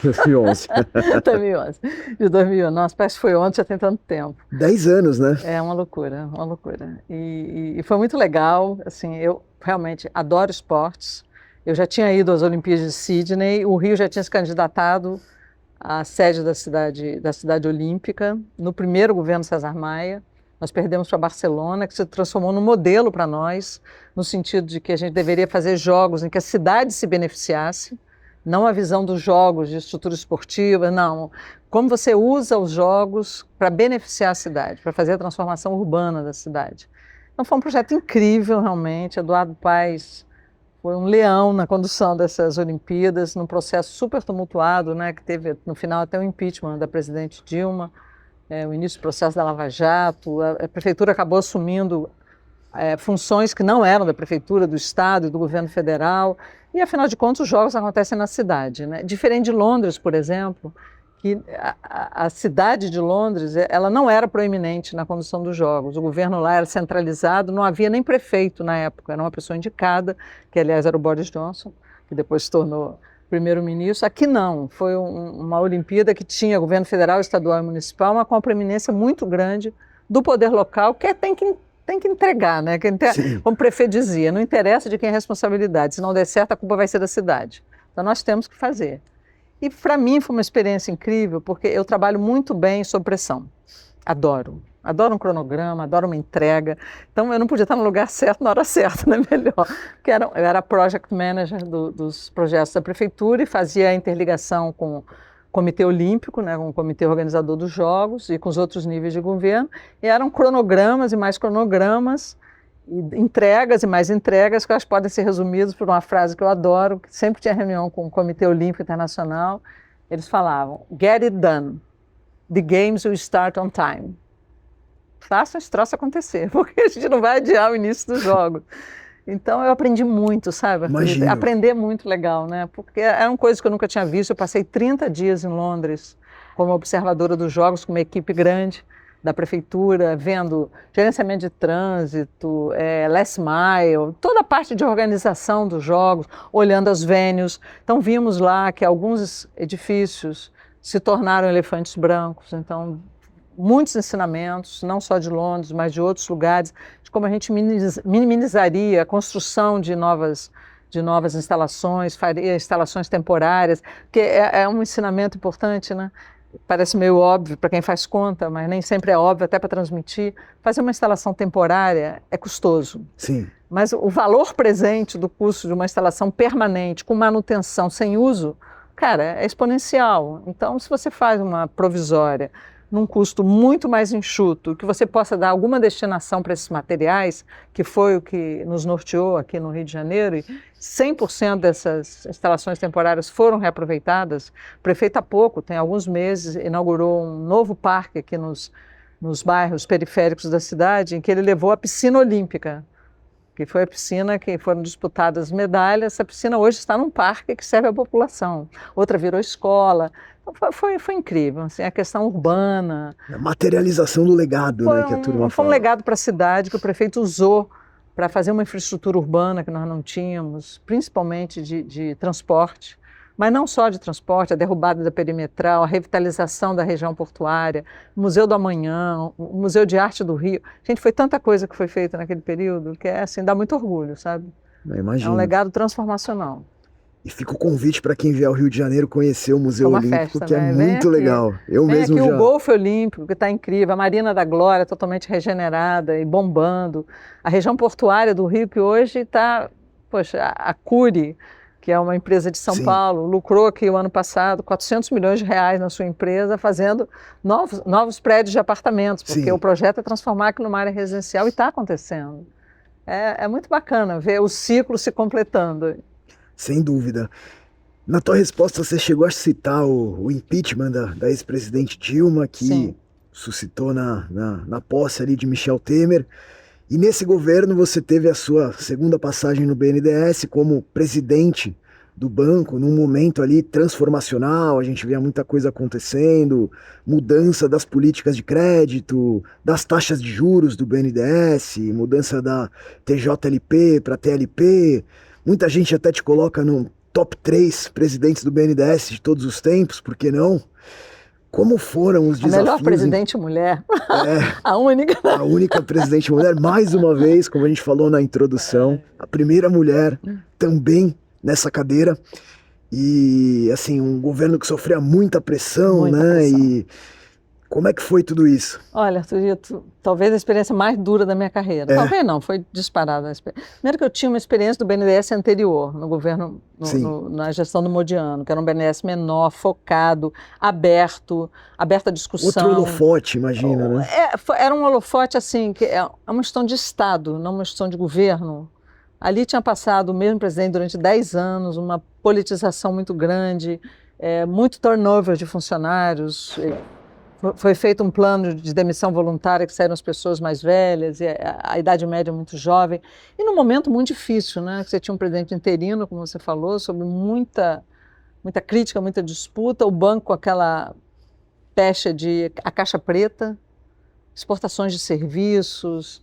Speaker 2: 2011.
Speaker 1: 2011. De 2011. Nossa, parece que foi ontem, já tem tanto tempo.
Speaker 2: 10 anos, né?
Speaker 1: É uma loucura, uma loucura. E foi muito legal, assim, eu realmente adoro esportes. Eu já tinha ido às Olimpíadas de Sydney, o Rio já tinha se candidatado à sede da cidade olímpica, no primeiro governo César Maia. Nós perdemos para Barcelona, que se transformou num modelo para nós, no sentido de que a gente deveria fazer jogos em que a cidade se beneficiasse, não a visão dos jogos de estrutura esportiva, não. Como você usa os jogos para beneficiar a cidade, para fazer a transformação urbana da cidade. Então foi um projeto incrível, realmente. Eduardo Paes foi um leão na condução dessas Olimpíadas, num processo super tumultuado, né, que teve no final até o impeachment da presidente Dilma, o início do processo da Lava Jato. A prefeitura acabou assumindo funções que não eram da prefeitura, do estado e do governo federal, e afinal de contas os jogos acontecem na cidade, né? Diferente de Londres, por exemplo, que a cidade de Londres, ela não era proeminente na condução dos jogos, o governo lá era centralizado, não havia nem prefeito na época, era uma pessoa indicada, que aliás era o Boris Johnson, que depois se tornou primeiro-ministro. Aqui não, foi uma Olimpíada que tinha governo federal, estadual e municipal, mas com uma proeminência muito grande do poder local, que tem que entregar, né? Como o prefeito dizia, não interessa de quem é a responsabilidade, se não der certo a culpa vai ser da cidade. Então nós temos que fazer. E para mim foi uma experiência incrível, porque eu trabalho muito bem sob pressão. Adoro um cronograma, adoro uma entrega. Então eu não podia estar no lugar certo na hora certa, né? Melhor. Porque eu era project manager dos projetos da prefeitura e fazia a interligação com o Comitê Olímpico, né, com o comitê organizador dos Jogos e com os outros níveis de governo. E eram cronogramas e mais cronogramas, e entregas e mais entregas, que elas podem ser resumidas por uma frase que eu adoro, que sempre tinha reunião com o Comitê Olímpico Internacional. Eles falavam: get it done. The games will start on time. Faça esse troço acontecer, porque a gente não vai adiar o início dos jogos. Então eu aprendi muito, sabe?
Speaker 2: Imagino.
Speaker 1: Aprender muito legal, né? Porque eram coisas que eu nunca tinha visto. Eu passei 30 dias em Londres como observadora dos jogos, com uma equipe grande da prefeitura, vendo gerenciamento de trânsito, last mile, toda a parte de organização dos jogos, olhando as venues. Então vimos lá que alguns edifícios se tornaram elefantes brancos, então muitos ensinamentos, não só de Londres, mas de outros lugares, de como a gente minimizaria a construção de novas instalações, faria instalações temporárias, que é um ensinamento importante, né? Parece meio óbvio para quem faz conta, mas nem sempre é óbvio, até para transmitir. Fazer uma instalação temporária é custoso.
Speaker 2: Sim.
Speaker 1: Mas o valor presente do custo de uma instalação permanente, com manutenção, sem uso, cara, é exponencial. Então, se você faz uma provisória num custo muito mais enxuto, que você possa dar alguma destinação para esses materiais, que foi o que nos norteou aqui no Rio de Janeiro, e 100% dessas instalações temporárias foram reaproveitadas. O prefeito há pouco, tem alguns meses, inaugurou um novo parque aqui nos bairros periféricos da cidade, em que ele levou a piscina olímpica, que foi a piscina que foram disputadas medalhas. Essa piscina hoje está num parque que serve à população. Outra virou escola. Foi incrível, assim, a questão urbana.
Speaker 2: A materialização do legado, né, que a turma
Speaker 1: Foi um
Speaker 2: fala.
Speaker 1: legado para a cidade que o prefeito usou para fazer uma infraestrutura urbana que nós não tínhamos, principalmente de transporte, mas não só de transporte, a derrubada da perimetral, a revitalização da região portuária, o Museu do Amanhã, o Museu de Arte do Rio. Gente, foi tanta coisa que foi feita naquele período que assim, dá muito orgulho, sabe?
Speaker 2: Imagino.
Speaker 1: É um legado transformacional.
Speaker 2: E fica o convite para quem vier ao Rio de Janeiro conhecer o Museu Olímpico,
Speaker 1: festa,
Speaker 2: que
Speaker 1: né?
Speaker 2: é muito legal. Eu
Speaker 1: Vem
Speaker 2: mesmo
Speaker 1: aqui
Speaker 2: já...
Speaker 1: o Golfe Olímpico, que está incrível, a Marina da Glória totalmente regenerada e bombando, a região portuária do Rio, que hoje está, poxa, a Cury, que é uma empresa de São
Speaker 2: Sim.
Speaker 1: Paulo, lucrou aqui o ano passado 400 milhões de reais na sua empresa, fazendo novos prédios de apartamentos, porque
Speaker 2: Sim.
Speaker 1: o projeto é transformar aquilo numa área residencial e está acontecendo. É muito bacana ver o ciclo se completando.
Speaker 2: Sem dúvida. Na tua resposta, você chegou a citar o impeachment da ex-presidente Dilma, que
Speaker 1: Sim.
Speaker 2: suscitou na posse ali de Michel Temer. E nesse governo você teve a sua segunda passagem no BNDES como presidente do banco, num momento ali transformacional, a gente via muita coisa acontecendo, mudança das políticas de crédito, das taxas de juros do BNDES, mudança da TJLP para TLP. Muita gente até te coloca no top 3 presidentes do BNDES de todos os tempos, por que não? Como foram os desafios?
Speaker 1: A melhor presidente mulher. A
Speaker 2: única presidente mulher, mais uma vez, como a gente falou na introdução, a primeira mulher também nessa cadeira. E, assim, um governo que sofria muita pressão,
Speaker 1: Muita
Speaker 2: né?
Speaker 1: pressão.
Speaker 2: E como é que foi tudo isso?
Speaker 1: Olha, Arthurito, talvez a experiência mais dura da minha carreira. Talvez não, foi disparada. Primeiro que eu tinha uma experiência do BNDES anterior, no governo, na gestão do Modiano, que era um BNDES menor, focado, aberto à discussão.
Speaker 2: Outro holofote, imagina, né?
Speaker 1: Era um holofote, assim, que é uma gestão de Estado, não uma gestão de governo. Ali tinha passado o mesmo presidente durante 10 anos, uma politização muito grande, muito turnover de funcionários. Foi feito um plano de demissão voluntária, que saíram as pessoas mais velhas, e a idade média muito jovem. E num momento muito difícil, né? Você tinha um presidente interino, como você falou, sob muita crítica, muita disputa, o banco com aquela pecha de a caixa preta, exportações de serviços,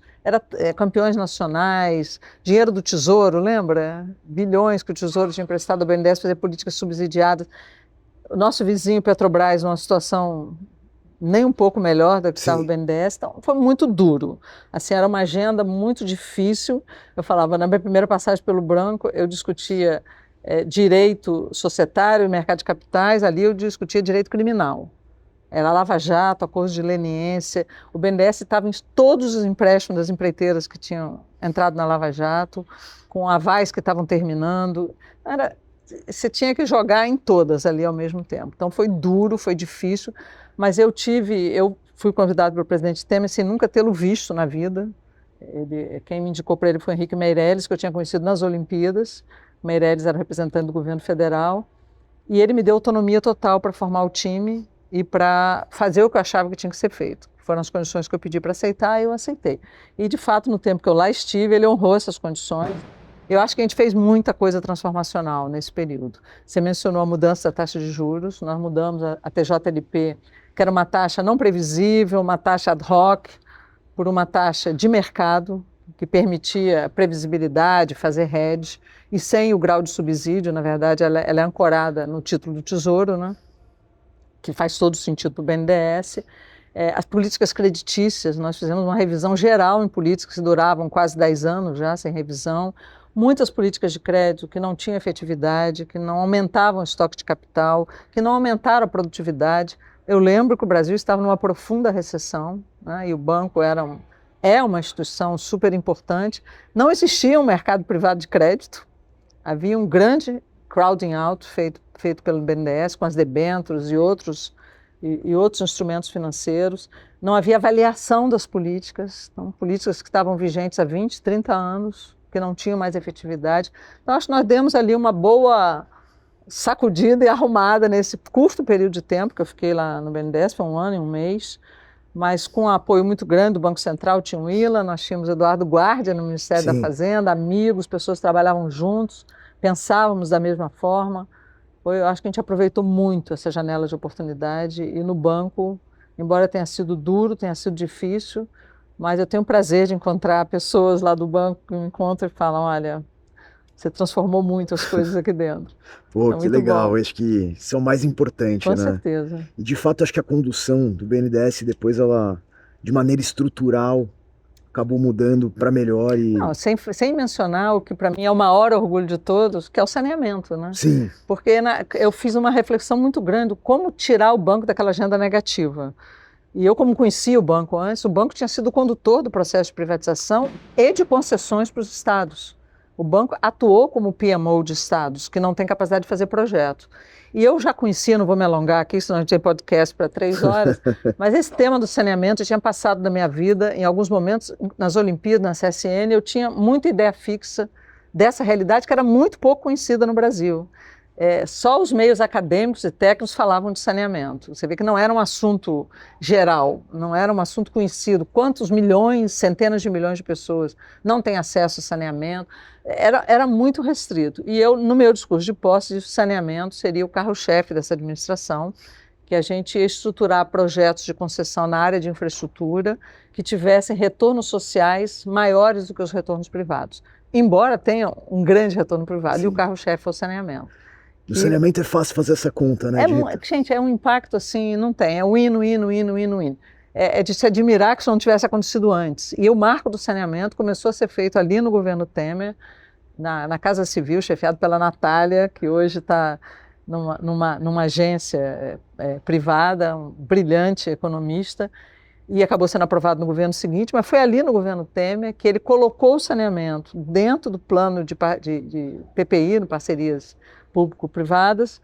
Speaker 1: campeões nacionais, dinheiro do Tesouro, lembra? Bilhões que o Tesouro tinha emprestado ao BNDES para fazer políticas subsidiadas. O nosso vizinho Petrobras, numa situação nem um pouco melhor do que estava o BNDES, então foi muito duro. Assim, era uma agenda muito difícil. Eu falava, na minha primeira passagem pelo Branco, eu discutia direito societário e mercado de capitais, ali eu discutia direito criminal. Era Lava Jato, acordos de leniência. O BNDES estava em todos os empréstimos das empreiteiras que tinham entrado na Lava Jato, com avais que estavam terminando. Você tinha que jogar em todas ali ao mesmo tempo. Então foi duro, foi difícil, mas eu fui convidado pelo presidente Temer sem nunca tê-lo visto na vida. Quem me indicou para ele foi Henrique Meirelles, que eu tinha conhecido nas Olimpíadas. Meirelles era representante do governo federal, e ele me deu autonomia total para formar o time e para fazer o que eu achava que tinha que ser feito. Foram as condições que eu pedi para aceitar e eu aceitei. E, de fato, no tempo que eu lá estive, ele honrou essas condições. Eu acho que a gente fez muita coisa transformacional nesse período. Você mencionou a mudança da taxa de juros, nós mudamos a TJLP, que era uma taxa não previsível, uma taxa ad hoc, por uma taxa de mercado, que permitia previsibilidade, fazer hedge, e sem o grau de subsídio. Na verdade, ela é ancorada no título do Tesouro, né? Que faz todo sentido para o BNDES. As políticas creditícias, nós fizemos uma revisão geral em políticas que duravam quase 10 anos já, sem revisão. Muitas políticas de crédito que não tinham efetividade, que não aumentavam o estoque de capital, que não aumentaram a produtividade. Eu lembro que o Brasil estava numa profunda recessão, né, e o banco é uma instituição super importante. Não existia um mercado privado de crédito. Havia um grande crowding out feito pelo BNDES, com as debêntures e outros instrumentos financeiros. Não havia avaliação das políticas, então, políticas que estavam vigentes há 20, 30 anos, que não tinham mais efetividade. Então, acho que nós demos ali uma boa sacudida e arrumada nesse curto período de tempo que eu fiquei lá no BNDES, foi 1 ano e 1 mês, mas com um apoio muito grande do Banco Central. Tinha o ILA, nós tínhamos Eduardo Guardia no Ministério da Fazenda, amigos, pessoas que trabalhavam juntos, pensávamos da mesma forma. Eu acho que a gente aproveitou muito essa janela de oportunidade, e no banco, embora tenha sido duro, tenha sido difícil, mas eu tenho o prazer de encontrar pessoas lá do banco que me encontram e falam, olha, você transformou muito as coisas aqui dentro.
Speaker 2: Pô, que legal,
Speaker 1: bom.
Speaker 2: Acho que isso é o mais importante,
Speaker 1: Com
Speaker 2: né?
Speaker 1: certeza.
Speaker 2: E de fato acho que a condução do BNDES depois ela, de maneira estrutural, acabou mudando para melhor.
Speaker 1: Não, sem mencionar o que para mim é o maior orgulho de todos, que é o saneamento, né?
Speaker 2: Sim.
Speaker 1: Porque eu fiz uma reflexão muito grande, como tirar o banco daquela agenda negativa. E eu, como conhecia o banco antes, o banco tinha sido o condutor do processo de privatização e de concessões para os estados. O banco atuou como PMO de estados que não tem capacidade de fazer projeto. E eu já conhecia, não vou me alongar aqui, senão a gente tem podcast para 3 horas, mas esse tema do saneamento tinha passado na minha vida, em alguns momentos, nas Olimpíadas, na CSN, eu tinha muita ideia fixa dessa realidade que era muito pouco conhecida no Brasil. Só os meios acadêmicos e técnicos falavam de saneamento. Você vê que não era um assunto geral, não era um assunto conhecido. Quantos milhões, centenas de milhões de pessoas não têm acesso a saneamento? Era muito restrito. E eu, no meu discurso de posse, disse que o saneamento seria o carro-chefe dessa administração, que a gente ia estruturar projetos de concessão na área de infraestrutura que tivessem retornos sociais maiores do que os retornos privados. Embora tenha um grande retorno privado, e o carro-chefe é o saneamento.
Speaker 2: No saneamento é fácil fazer essa conta, né,
Speaker 1: gente, é um impacto assim, não tem, é o hino. É de se admirar que isso não tivesse acontecido antes. E o marco do saneamento começou a ser feito ali no governo Temer, na Casa Civil, chefiado pela Natália, que hoje está numa agência privada, um brilhante economista, e acabou sendo aprovado no governo seguinte, mas foi ali no governo Temer que ele colocou o saneamento dentro do plano de PPI, no parcerias público-privadas,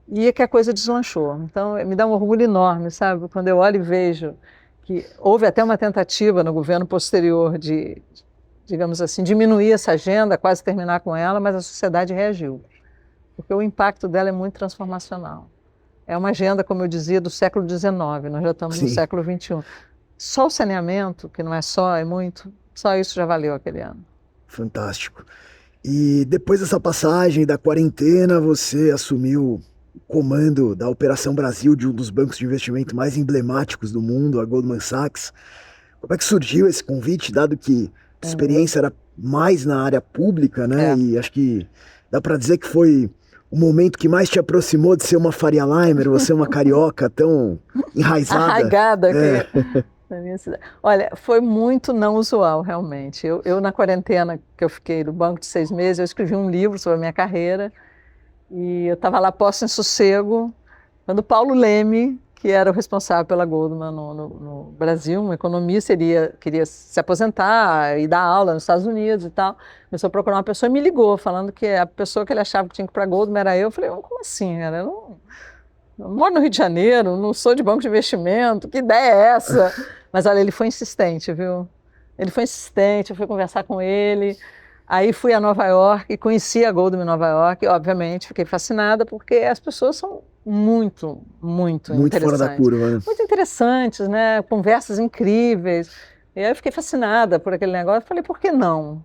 Speaker 1: e é que a coisa deslanchou. Então, me dá um orgulho enorme, sabe? Quando eu olho e vejo que houve até uma tentativa no governo posterior de, digamos assim, diminuir essa agenda, quase terminar com ela, mas a sociedade reagiu, porque o impacto dela é muito transformacional. É uma agenda, como eu dizia, do século XIX, nós já estamos no século XXI. Só o saneamento, que não é só, é muito, só isso já valeu aquele ano.
Speaker 2: Fantástico. E depois dessa passagem da quarentena, você assumiu o comando da Operação Brasil de um dos bancos de investimento mais emblemáticos do mundo, a Goldman Sachs. Como é que surgiu esse convite, dado que a experiência era mais na área pública, né? E acho que dá para dizer que foi o momento que mais te aproximou de ser uma Faria Limer, você é uma carioca tão enraizada.
Speaker 1: Arraigada aqui na minha cidade. Olha, foi muito não usual, realmente. Eu na quarentena que eu fiquei no banco de 6 meses, eu escrevi um livro sobre a minha carreira e eu estava lá posta em sossego, quando Paulo Leme, que era o responsável pela Goldman no Brasil, um economista, queria se aposentar e dar aula nos Estados Unidos e tal. Começou a procurar uma pessoa e me ligou, falando que a pessoa que ele achava que tinha que ir para a Goldman era eu. Eu falei, como assim, cara? Eu moro no Rio de Janeiro, não sou de banco de investimento, que ideia é essa? Mas olha, ele foi insistente, viu? Ele foi insistente, eu fui conversar com ele. Aí fui a Nova York, conheci a Goldman em Nova York, e obviamente fiquei fascinada, porque as pessoas são muito interessantes.
Speaker 2: Fora da curva, né?
Speaker 1: Muito interessantes, né? Conversas incríveis. E aí eu fiquei fascinada por aquele negócio. Falei, por que não?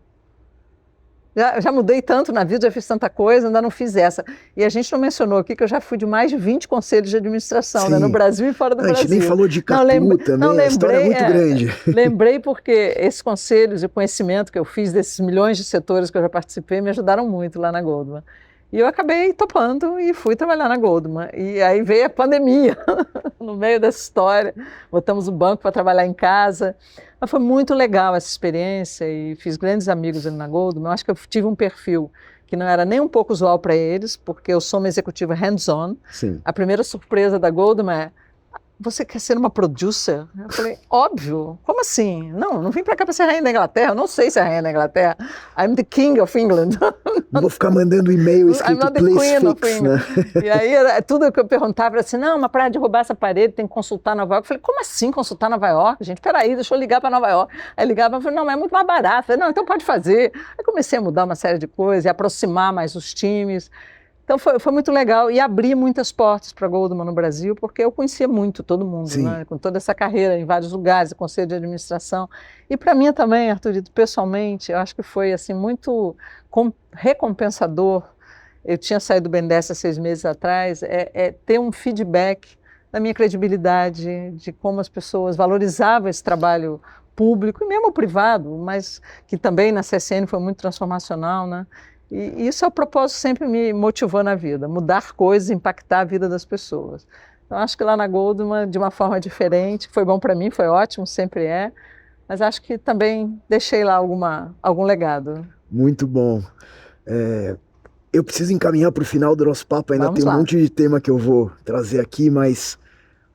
Speaker 1: Já mudei tanto na vida, já fiz tanta coisa, ainda não fiz essa. E a gente não mencionou aqui que eu já fui de mais de 20 conselhos de administração, né? No Brasil e fora do Brasil.
Speaker 2: A gente nem falou de Catu também, a história é muito grande.
Speaker 1: Lembrei porque esses conselhos e o conhecimento que eu fiz desses milhões de setores que eu já participei me ajudaram muito lá na Goldman. E eu acabei topando e fui trabalhar na Goldman. E aí veio a pandemia no meio dessa história. Botamos o banco para trabalhar em casa. Mas foi muito legal essa experiência e fiz grandes amigos ali na Goldman. Eu acho que eu tive um perfil que não era nem um pouco usual para eles, porque eu sou uma executiva hands-on. A primeira surpresa da Goldman é: você quer ser uma producer? Eu falei, óbvio, como assim? Não vim para cá para ser rainha da Inglaterra, eu não sei ser rainha da Inglaterra. I'm the king of England.
Speaker 2: Não vou ficar mandando e-mail escrito please fix, né?
Speaker 1: E aí tudo que eu perguntava era assim, não, mas para derrubar essa parede tem que consultar Nova York. Eu falei, como assim consultar Nova York? Gente, peraí, deixa eu ligar para Nova York. Aí ligava, eu falei, não, mas é muito mais barato. Eu falei, não, então pode fazer. Aí comecei a mudar uma série de coisas e aproximar mais os times. Então foi muito legal e abri muitas portas para a Goldman no Brasil, porque eu conhecia muito todo mundo, né? Com toda essa carreira em vários lugares, conselho de administração. E para mim também, Arthurito, pessoalmente, eu acho que foi assim, muito recompensador. Eu tinha saído do BNDES há 6 meses atrás, ter um feedback da minha credibilidade, de como as pessoas valorizavam esse trabalho público e mesmo privado, mas que também na CSN foi muito transformacional, né? E isso é o propósito que sempre me motivou na vida, mudar coisas, impactar a vida das pessoas. Então, acho que lá na Goldman, de uma forma diferente, foi bom para mim, foi ótimo, sempre é, mas acho que também deixei lá algum legado.
Speaker 2: Muito bom. Eu preciso encaminhar para o final do nosso papo, ainda tem um monte de tema que eu vou trazer aqui, mas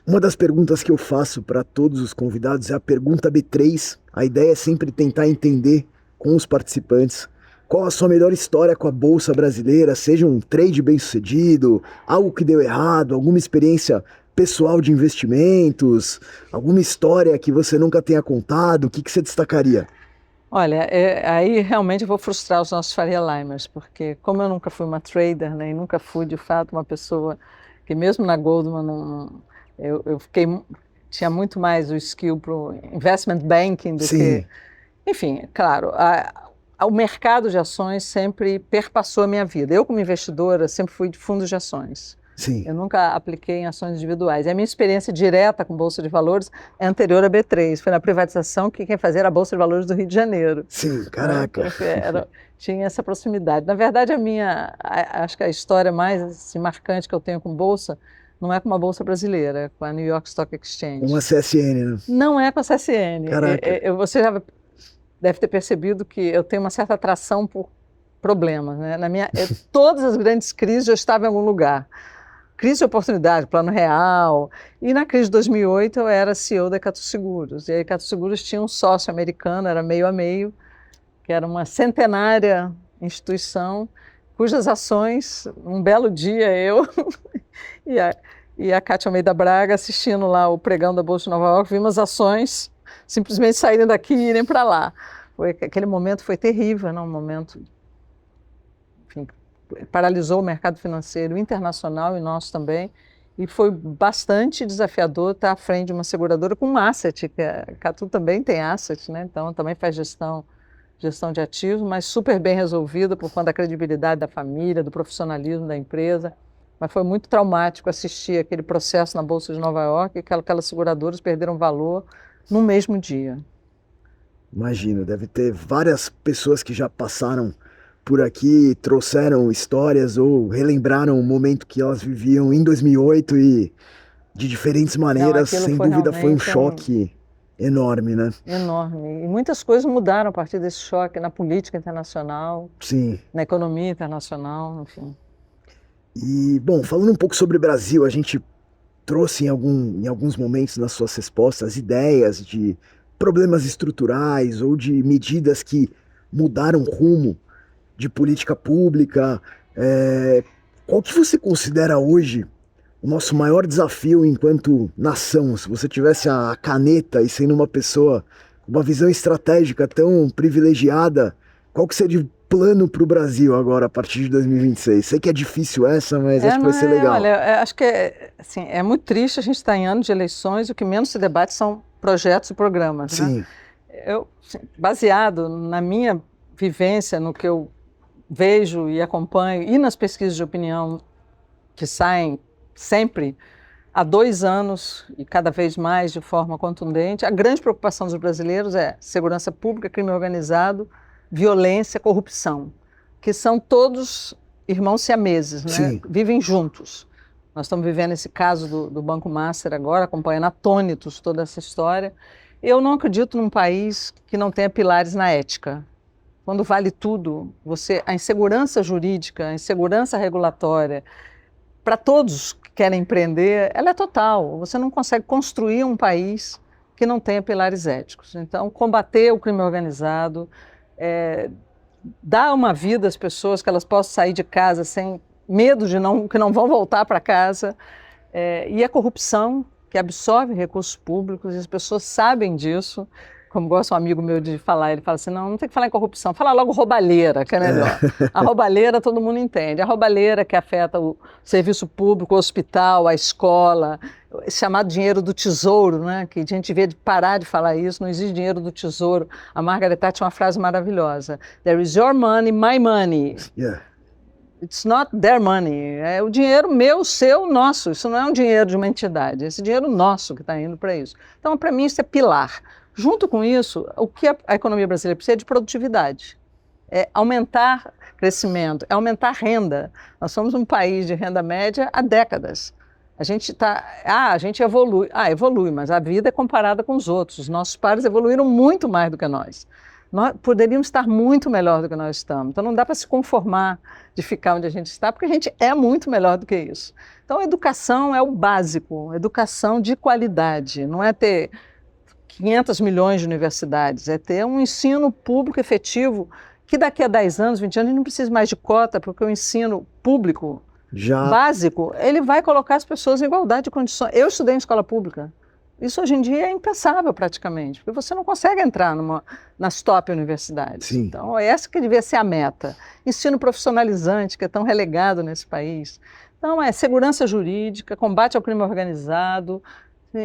Speaker 2: uma das perguntas que eu faço para todos os convidados é a pergunta B3. A ideia é sempre tentar entender com os participantes qual a sua melhor história com a Bolsa Brasileira, seja um trade bem-sucedido, algo que deu errado, alguma experiência pessoal de investimentos, alguma história que você nunca tenha contado, o que você destacaria?
Speaker 1: Olha, aí realmente eu vou frustrar os nossos Faria Limers, porque como eu nunca fui uma trader, né, e nunca fui de fato uma pessoa que mesmo na Goldman tinha muito mais o skill para o investment banking do
Speaker 2: Sim.
Speaker 1: que... Enfim, claro, o mercado de ações sempre perpassou a minha vida. Eu, como investidora, sempre fui de fundos de ações.
Speaker 2: Sim.
Speaker 1: Eu nunca apliquei em ações individuais. E a minha experiência direta com Bolsa de Valores é anterior à B3. Foi na privatização que quem fazia era a Bolsa de Valores do Rio de Janeiro.
Speaker 2: Sim, caraca.
Speaker 1: Tinha essa proximidade. Na verdade, acho que a história mais assim, marcante que eu tenho com Bolsa não é com uma Bolsa brasileira, é com a New York Stock Exchange.
Speaker 2: Uma CSN, né?
Speaker 1: Não é com a CSN.
Speaker 2: Caraca.
Speaker 1: Você já deve ter percebido que eu tenho uma certa atração por problemas, né? Todas as grandes crises eu estava em algum lugar. Crise de oportunidade, Plano Real. E na crise de 2008 eu era CEO da Ecatu Seguros. E a Ecatu Seguros tinha um sócio americano, era meio a meio, que era uma centenária instituição, cujas ações, um belo dia eu e a Cátia Almeida Braga assistindo lá o pregão da Bolsa de Nova York, vimos ações simplesmente saírem daqui e irem para lá. Aquele momento foi terrível, né? Um momento, enfim, paralisou o mercado financeiro internacional e nosso também, e foi bastante desafiador estar à frente de uma seguradora com um asset, que a Catu também tem asset, né? Então também faz gestão de ativos, mas super bem resolvida por conta da credibilidade da família, do profissionalismo da empresa. Mas foi muito traumático assistir aquele processo na Bolsa de Nova York, e aquelas seguradoras perderam valor no mesmo dia.
Speaker 2: Imagino, deve ter várias pessoas que já passaram por aqui, trouxeram histórias ou relembraram o momento que elas viviam em 2008 e de diferentes maneiras, sem dúvida foi um choque enorme, né?
Speaker 1: Enorme. E muitas coisas mudaram a partir desse choque na política internacional,
Speaker 2: sim,
Speaker 1: na economia internacional, enfim.
Speaker 2: E, bom, falando um pouco sobre o Brasil, a gente trouxe em alguns momentos nas suas respostas ideias de problemas estruturais ou de medidas que mudaram o rumo de política pública. Qual que você considera hoje o nosso maior desafio enquanto nação? Se você tivesse a caneta e sendo uma pessoa com uma visão estratégica tão privilegiada, qual que seria o plano para o Brasil agora, a partir de 2026? Sei que é difícil essa, mas acho que vai ser legal.
Speaker 1: Olha, acho que assim, é muito triste a gente estar em ano de eleições e o que menos se debate são projetos e programas.
Speaker 2: Sim.
Speaker 1: Né? Baseado na minha vivência, no que eu vejo e acompanho, e nas pesquisas de opinião que saem sempre há 2 anos e cada vez mais de forma contundente, a grande preocupação dos brasileiros é segurança pública, crime organizado, violência, corrupção, que são todos irmãos siameses, né?
Speaker 2: Sim.
Speaker 1: Vivem juntos. Nós estamos vivendo esse caso do Banco Master agora, acompanhando atônitos toda essa história. Eu não acredito num país que não tenha pilares na ética. Quando vale tudo, a insegurança jurídica, a insegurança regulatória, para todos que querem empreender, ela é total. Você não consegue construir um país que não tenha pilares éticos. Então, combater o crime organizado, dar uma vida às pessoas, que elas possam sair de casa sem medo que não vão voltar para casa, e a corrupção, que absorve recursos públicos, e as pessoas sabem disso. Como gosta um amigo meu de falar, ele fala assim, não tem que falar em corrupção, fala logo roubalheira, que é melhor. A roubalheira todo mundo entende, a roubalheira que afeta o serviço público, o hospital, a escola, chamado dinheiro do tesouro, né? Que a gente devia parar de falar isso, não existe dinheiro do tesouro. A Margaret Thatcher tinha uma frase maravilhosa, there is your money, my money.
Speaker 2: Yeah.
Speaker 1: It's not their money, é o dinheiro meu, seu, nosso, isso não é um dinheiro de uma entidade, é esse dinheiro nosso que está indo para isso. Então, para mim, isso é pilar. Junto com isso, o que a economia brasileira precisa é de produtividade, é aumentar crescimento, é aumentar renda. Nós somos um país de renda média há décadas. A gente evolui. Evolui, mas a vida é comparada com os outros. Os nossos pares evoluíram muito mais do que nós. Nós poderíamos estar muito melhor do que nós estamos. Então não dá para se conformar de ficar onde a gente está, porque a gente é muito melhor do que isso. Então a educação é o básico, educação de qualidade, não é ter 500 milhões de universidades, é ter um ensino público efetivo que daqui a 10 anos, 20 anos, não precisa mais de cota, porque o ensino público básico, ele vai colocar as pessoas em igualdade de condições. Eu estudei em escola pública. Isso hoje em dia é impensável praticamente, porque você não consegue entrar nas top universidades.
Speaker 2: Sim.
Speaker 1: Então, essa que devia ser a meta. Ensino profissionalizante, que é tão relegado nesse país. Então, é segurança jurídica, combate ao crime organizado,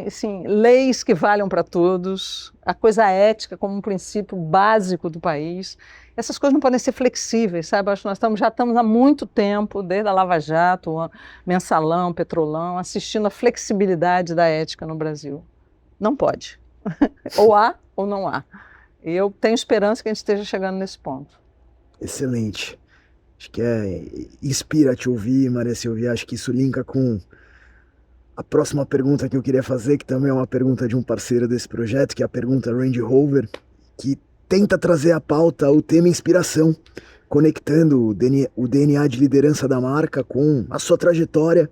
Speaker 1: assim, leis que valham para todos, a coisa ética como um princípio básico do país. Essas coisas não podem ser flexíveis, sabe? Acho que nós já estamos há muito tempo, desde a Lava Jato, o Mensalão, Petrolão, assistindo à flexibilidade da ética no Brasil. Não pode. Ou há ou não há. E eu tenho esperança que a gente esteja chegando nesse ponto.
Speaker 2: Excelente. Acho que inspira te ouvir, Maria Silvia. Acho que isso linka com a próxima pergunta que eu queria fazer, que também é uma pergunta de um parceiro desse projeto, que é a pergunta Randy Rover, que tenta trazer à pauta o tema inspiração, conectando o DNA de liderança da marca com a sua trajetória.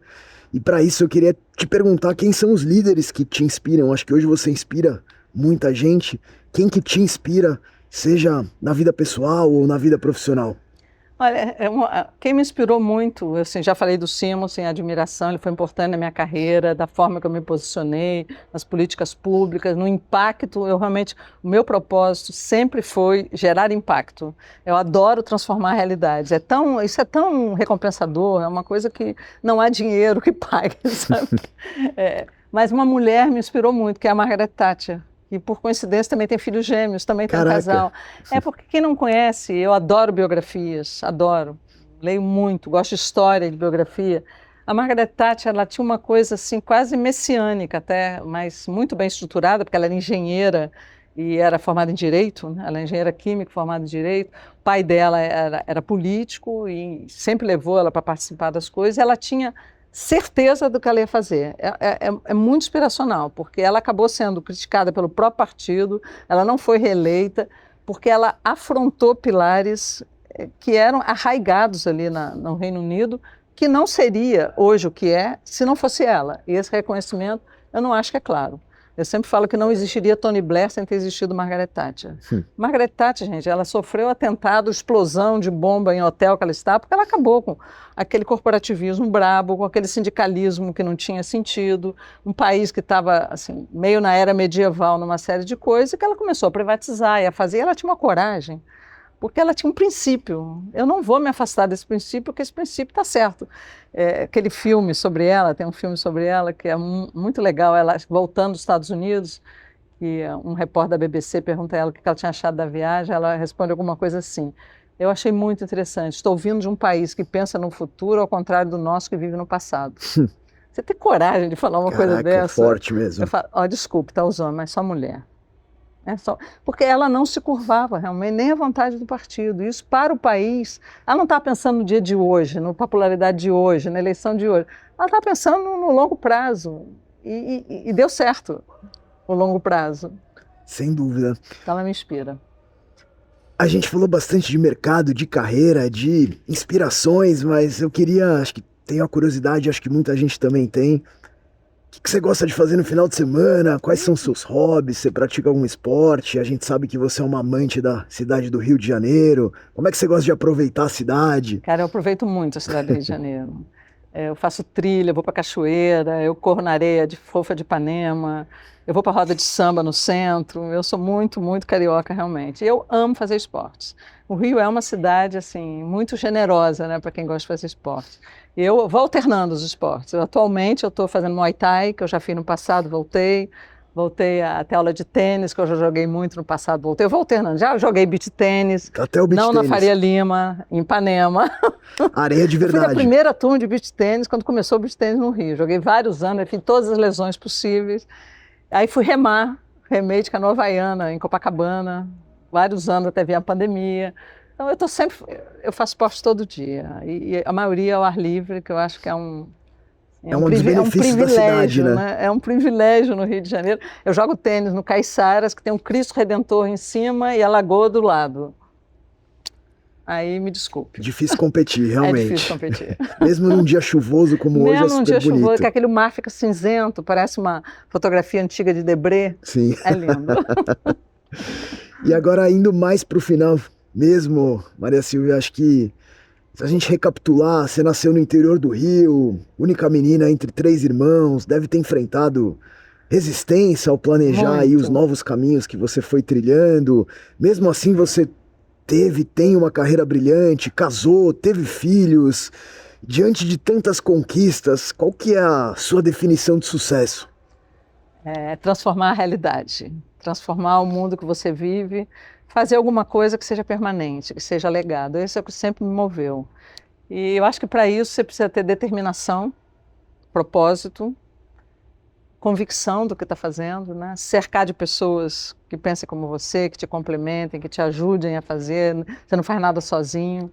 Speaker 2: E para isso eu queria te perguntar quem são os líderes que te inspiram. Acho que hoje você inspira muita gente. Quem que te inspira, seja na vida pessoal ou na vida profissional?
Speaker 1: Olha, quem me inspirou muito, eu já falei do Simon, admiração, ele foi importante na minha carreira, da forma que eu me posicionei, nas políticas públicas, no impacto, o meu propósito sempre foi gerar impacto. Eu adoro transformar realidades, isso é tão recompensador, é uma coisa que não há dinheiro que pague, sabe? Mas uma mulher me inspirou muito, que é a Margaret Thatcher. E, por coincidência, também tem filhos gêmeos, também tem um casal. Porque quem não conhece, eu adoro biografias, adoro. Leio muito, gosto de história, de biografia. A Margaret Thatcher, ela tinha uma coisa assim, quase messiânica até, mas muito bem estruturada, porque ela era engenheira e era formada em Direito, né? Ela é engenheira química formada em Direito. O pai dela era político e sempre levou ela para participar das coisas. Ela tinha certeza do que ela ia fazer. É muito inspiracional, porque ela acabou sendo criticada pelo próprio partido, ela não foi reeleita, porque ela afrontou pilares que eram arraigados ali no Reino Unido, que não seria hoje o que é se não fosse ela. E esse reconhecimento eu não acho que é claro. Eu sempre falo que não existiria Tony Blair sem ter existido Margaret Thatcher. Margaret Thatcher, gente, ela sofreu atentado, explosão de bomba em hotel que ela estava, porque ela acabou com aquele corporativismo brabo, com aquele sindicalismo que não tinha sentido, um país que estava assim, meio na era medieval, numa série de coisas, que ela começou a privatizar e a fazer, e ela tinha uma coragem, porque ela tinha um princípio. Eu não vou me afastar desse princípio, porque esse princípio está certo. Aquele filme sobre ela, tem um filme sobre ela que é muito legal, ela voltando dos Estados Unidos, e um repórter da BBC pergunta a ela o que ela tinha achado da viagem, ela responde alguma coisa assim: eu achei muito interessante, estou vindo de um país que pensa no futuro ao contrário do nosso que vive no passado. Você tem coragem de falar uma coisa dessa?
Speaker 2: É forte mesmo.
Speaker 1: Eu falo, desculpe, tá os homens, mas só mulher. Porque ela não se curvava realmente, nem à vontade do partido. Isso para o país, ela não estava pensando no dia de hoje, na popularidade de hoje, na eleição de hoje. Ela estava pensando no longo prazo. E deu certo o longo prazo.
Speaker 2: Sem dúvida.
Speaker 1: Então ela me inspira.
Speaker 2: A gente falou bastante de mercado, de carreira, de inspirações, mas eu queria, acho que tenho a curiosidade, acho que muita gente também tem. O que você gosta de fazer no final de semana? Quais são os seus hobbies? Você pratica algum esporte? A gente sabe que você é uma amante da cidade do Rio de Janeiro. Como é que você gosta de aproveitar a cidade?
Speaker 1: Cara, eu aproveito muito a cidade do Rio de Janeiro. Eu faço trilha, vou para cachoeira, eu corro na areia de fofa de Ipanema, eu vou para roda de samba no centro. Eu sou muito, muito carioca realmente. Eu amo fazer esportes. O Rio é uma cidade assim muito generosa, né, para quem gosta de fazer esporte. Eu vou alternando os esportes. Atualmente eu estou fazendo Muay Thai, que eu já fiz no passado, voltei a ter aula de tênis, que eu já joguei muito no passado, voltei. Eu vou alternando. Já joguei beach tênis,
Speaker 2: até o beach
Speaker 1: não
Speaker 2: tênis.
Speaker 1: Na Faria Lima, em Ipanema.
Speaker 2: Areia de verdade.
Speaker 1: Eu fui na primeira turma de beach tênis quando começou o beach tênis no Rio. Joguei vários anos, fiz todas as lesões possíveis. Aí fui remei de canoa havaiana em Copacabana, vários anos até vir a pandemia. Então eu faço esporte todo dia, e a maioria ao ar livre, que eu acho que é um
Speaker 2: privilégio da cidade, né?
Speaker 1: É um privilégio no Rio de Janeiro. Eu jogo tênis no Caiçaras, que tem um Cristo Redentor em cima e a Lagoa do lado. Aí me desculpe.
Speaker 2: Difícil competir, realmente.
Speaker 1: É difícil competir.
Speaker 2: Mesmo num dia chuvoso como hoje, é super bonito. Mesmo num dia chuvoso,
Speaker 1: que aquele mar fica cinzento, parece uma fotografia antiga de Debré.
Speaker 2: Sim.
Speaker 1: É lindo.
Speaker 2: E agora, indo mais para o final, mesmo, Maria Silvia, acho que se a gente recapitular, você nasceu no interior do Rio, única menina entre 3 irmãos, deve ter enfrentado resistência ao planejar aí os
Speaker 1: Muito.
Speaker 2: novos caminhos que você foi trilhando. Mesmo assim, você tem uma carreira brilhante, casou, teve filhos. Diante de tantas conquistas, qual que é a sua definição de sucesso?
Speaker 1: Transformar a realidade, transformar o mundo que você vive, fazer alguma coisa que seja permanente, que seja legado. Isso é o que sempre me moveu. E eu acho que para isso você precisa ter determinação, propósito, convicção do que está fazendo, né? Cercar de pessoas que pensem como você, que te complementem, que te ajudem a fazer. Você não faz nada sozinho.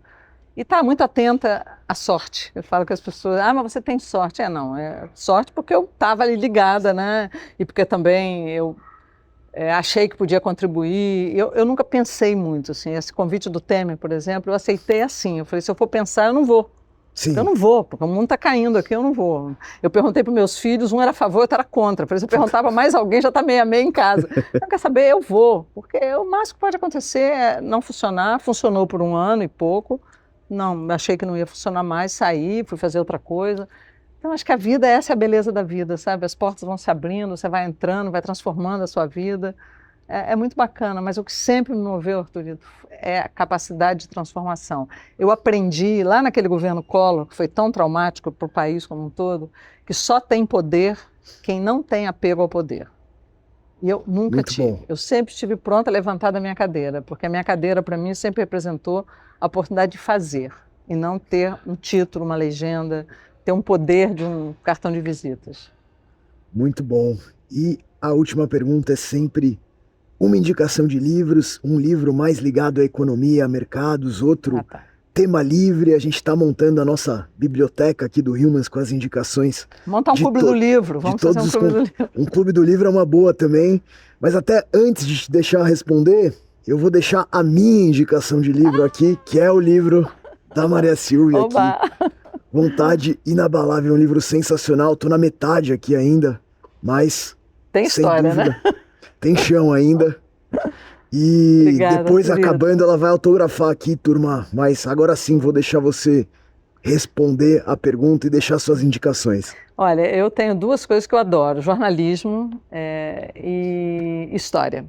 Speaker 1: E estar muito atenta à sorte. Eu falo que as pessoas, mas você tem sorte. Não, é sorte porque eu estava ali ligada, né? E porque também eu achei que podia contribuir. Eu nunca pensei muito, assim. Esse convite do Temer, por exemplo, eu aceitei assim. Eu falei, se eu for pensar, eu não vou. Eu
Speaker 2: Sim,
Speaker 1: não vou, porque o mundo está caindo aqui, eu não vou. Eu perguntei para meus filhos, um era a favor, outro era contra. Por isso eu perguntava mais alguém, já está meio a meio em casa. Não quer saber, eu vou, porque o máximo que pode acontecer é não funcionar. Funcionou por 1 ano e pouco. Não, achei que não ia funcionar mais, saí, fui fazer outra coisa. Então acho que a vida, essa é a beleza da vida, sabe? As portas vão se abrindo, você vai entrando, vai transformando a sua vida. É muito bacana, mas o que sempre me moveu, Arthurito, é a capacidade de transformação. Eu aprendi lá naquele governo Collor, que foi tão traumático para o país como um todo, que só tem poder quem não tem apego ao poder. E eu nunca
Speaker 2: muito
Speaker 1: tive.
Speaker 2: bom.
Speaker 1: Eu sempre estive pronta a levantar da minha cadeira, porque a minha cadeira, para mim, sempre representou a oportunidade de fazer, e não ter um título, uma legenda, ter um poder de um cartão de visitas.
Speaker 2: Muito bom. E a última pergunta é sempre uma indicação de livros, um livro mais ligado à economia, a mercados,
Speaker 1: Ah,
Speaker 2: outro
Speaker 1: tá.
Speaker 2: tema livre. A gente está montando a nossa biblioteca aqui do Humans com as indicações
Speaker 1: Montar um
Speaker 2: de,
Speaker 1: clube do livro,
Speaker 2: de
Speaker 1: vamos fazer
Speaker 2: todos
Speaker 1: um
Speaker 2: os...
Speaker 1: clube do livro.
Speaker 2: Um clube do livro é uma boa também. Mas até antes de te deixar responder, eu vou deixar a minha indicação de livro aqui, que é o livro da Maria Silvia aqui.
Speaker 1: Oba!
Speaker 2: Vontade Inabalável, um livro sensacional. Tô na metade aqui ainda, mas
Speaker 1: Tem
Speaker 2: sem
Speaker 1: história, né?
Speaker 2: dúvida tem chão ainda. E
Speaker 1: Obrigada,
Speaker 2: depois
Speaker 1: querido.
Speaker 2: acabando ela vai autografar aqui, turma. Mas agora sim vou deixar você responder a pergunta e deixar suas indicações.
Speaker 1: Olha, eu tenho 2 coisas que eu adoro: jornalismo e história.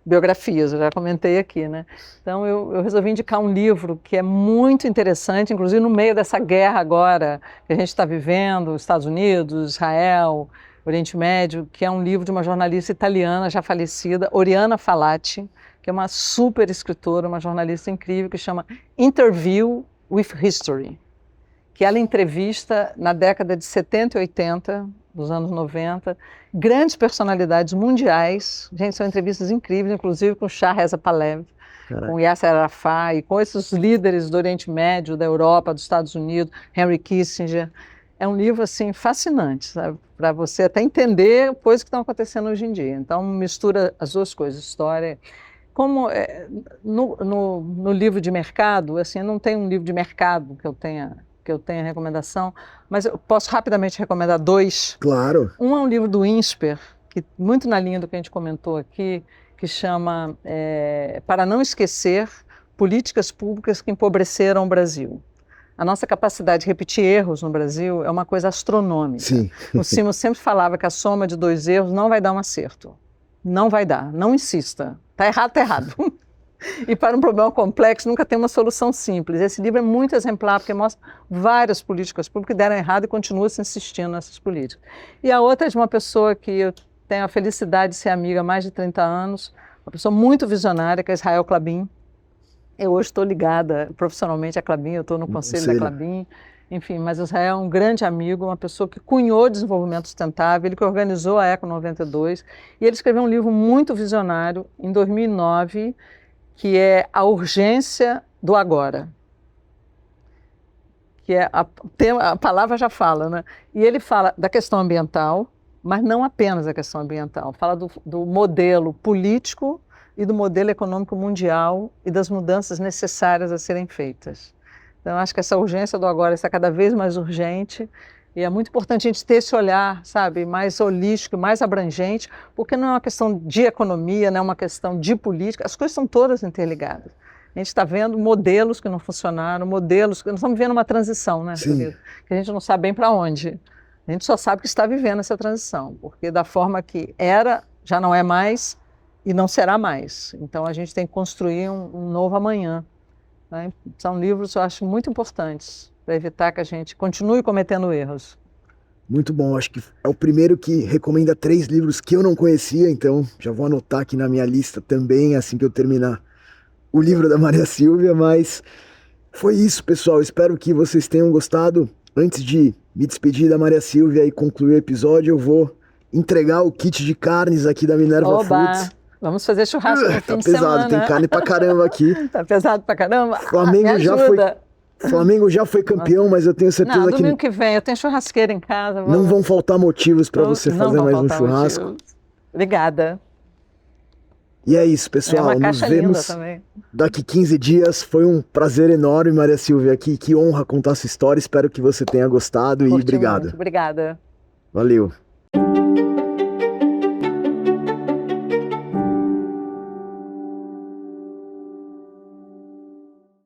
Speaker 1: Biografias, eu já comentei aqui, né? Então eu resolvi indicar um livro que é muito interessante, inclusive no meio dessa guerra agora que a gente está vivendo, Estados Unidos, Israel, Oriente Médio, que é um livro de uma jornalista italiana já falecida, Oriana Fallaci, que é uma super escritora, uma jornalista incrível, que chama Interview with History, que ela entrevista na década de 70 e 80, dos anos 90, grandes personalidades mundiais. Gente, são entrevistas incríveis, inclusive com Shah Reza Pahlavi,
Speaker 2: Caraca,
Speaker 1: com Yasser Arafat e com esses líderes do Oriente Médio, da Europa, dos Estados Unidos, Henry Kissinger. É um livro assim fascinante, sabe? Para você até entender coisas que estão acontecendo hoje em dia. Então mistura as 2 coisas, história. Como no livro de mercado, assim, não tem um livro de mercado que eu tenha recomendação, mas eu posso rapidamente recomendar 2.
Speaker 2: claro.
Speaker 1: Um é um livro do INSPER, que muito na linha do que a gente comentou aqui, que chama Para Não Esquecer, Políticas Públicas que Empobreceram o Brasil. A nossa capacidade de repetir erros no Brasil é uma coisa astronômica.
Speaker 2: Sim.
Speaker 1: O Simon sempre falava que a soma de 2 erros não vai dar um acerto. Não vai dar, não insista. Está errado, está errado. E para um problema complexo nunca tem uma solução simples. Esse livro é muito exemplar porque mostra várias políticas públicas que deram errado e continua se insistindo nessas políticas. E a outra é de uma pessoa que eu tenho a felicidade de ser amiga há mais de 30 anos, uma pessoa muito visionária, que é Israel Klabin. Eu hoje estou ligada profissionalmente à Klabin, eu estou no conselho da Klabin. Enfim, mas Israel é um grande amigo, uma pessoa que cunhou desenvolvimento sustentável, ele que organizou a Eco 92, e ele escreveu um livro muito visionário em 2009, que é A Urgência do Agora, que é a palavra já fala, né? E ele fala da questão ambiental, mas não apenas da questão ambiental, fala do modelo político e do modelo econômico mundial e das mudanças necessárias a serem feitas. Então, eu acho que essa urgência do agora está cada vez mais urgente e é muito importante a gente ter esse olhar, sabe, mais holístico, mais abrangente, porque não é uma questão de economia, não é uma questão de política, as coisas são todas interligadas. A gente está vendo modelos que não funcionaram, modelos que... Nós estamos vivendo uma transição, né,
Speaker 2: Sim.
Speaker 1: que a gente não sabe bem para onde. A gente só sabe que está vivendo essa transição, porque da forma que era, já não é mais e não será mais. Então a gente tem que construir um novo amanhã, né? São livros, eu acho, muito importantes para evitar que a gente continue cometendo erros.
Speaker 2: Muito bom, acho que é o primeiro que recomenda 3 livros que eu não conhecia, então já vou anotar aqui na minha lista também, assim que eu terminar o livro da Maria Sílvia, mas foi isso, pessoal, espero que vocês tenham gostado. Antes de me despedir da Maria Sílvia e concluir o episódio, eu vou entregar o kit de carnes aqui da Minerva Foods.
Speaker 1: Vamos fazer churrasco no fim
Speaker 2: Tá
Speaker 1: de
Speaker 2: pesado,
Speaker 1: semana.
Speaker 2: tem carne pra caramba aqui.
Speaker 1: Tá pesado pra caramba?
Speaker 2: Flamengo já foi campeão, mas eu tenho certeza
Speaker 1: não,
Speaker 2: que
Speaker 1: domingo que vem eu tenho churrasqueira em casa.
Speaker 2: não vão faltar motivos para você fazer mais um churrasco.
Speaker 1: Motivos. Obrigada.
Speaker 2: E é isso, pessoal.
Speaker 1: É uma caixa
Speaker 2: nos vemos
Speaker 1: linda também.
Speaker 2: daqui 15 dias. Foi um prazer enorme, Maria Sílvia, aqui. Que honra contar sua história. Espero que você tenha gostado e obrigado.
Speaker 1: Muito. Obrigada.
Speaker 2: Valeu.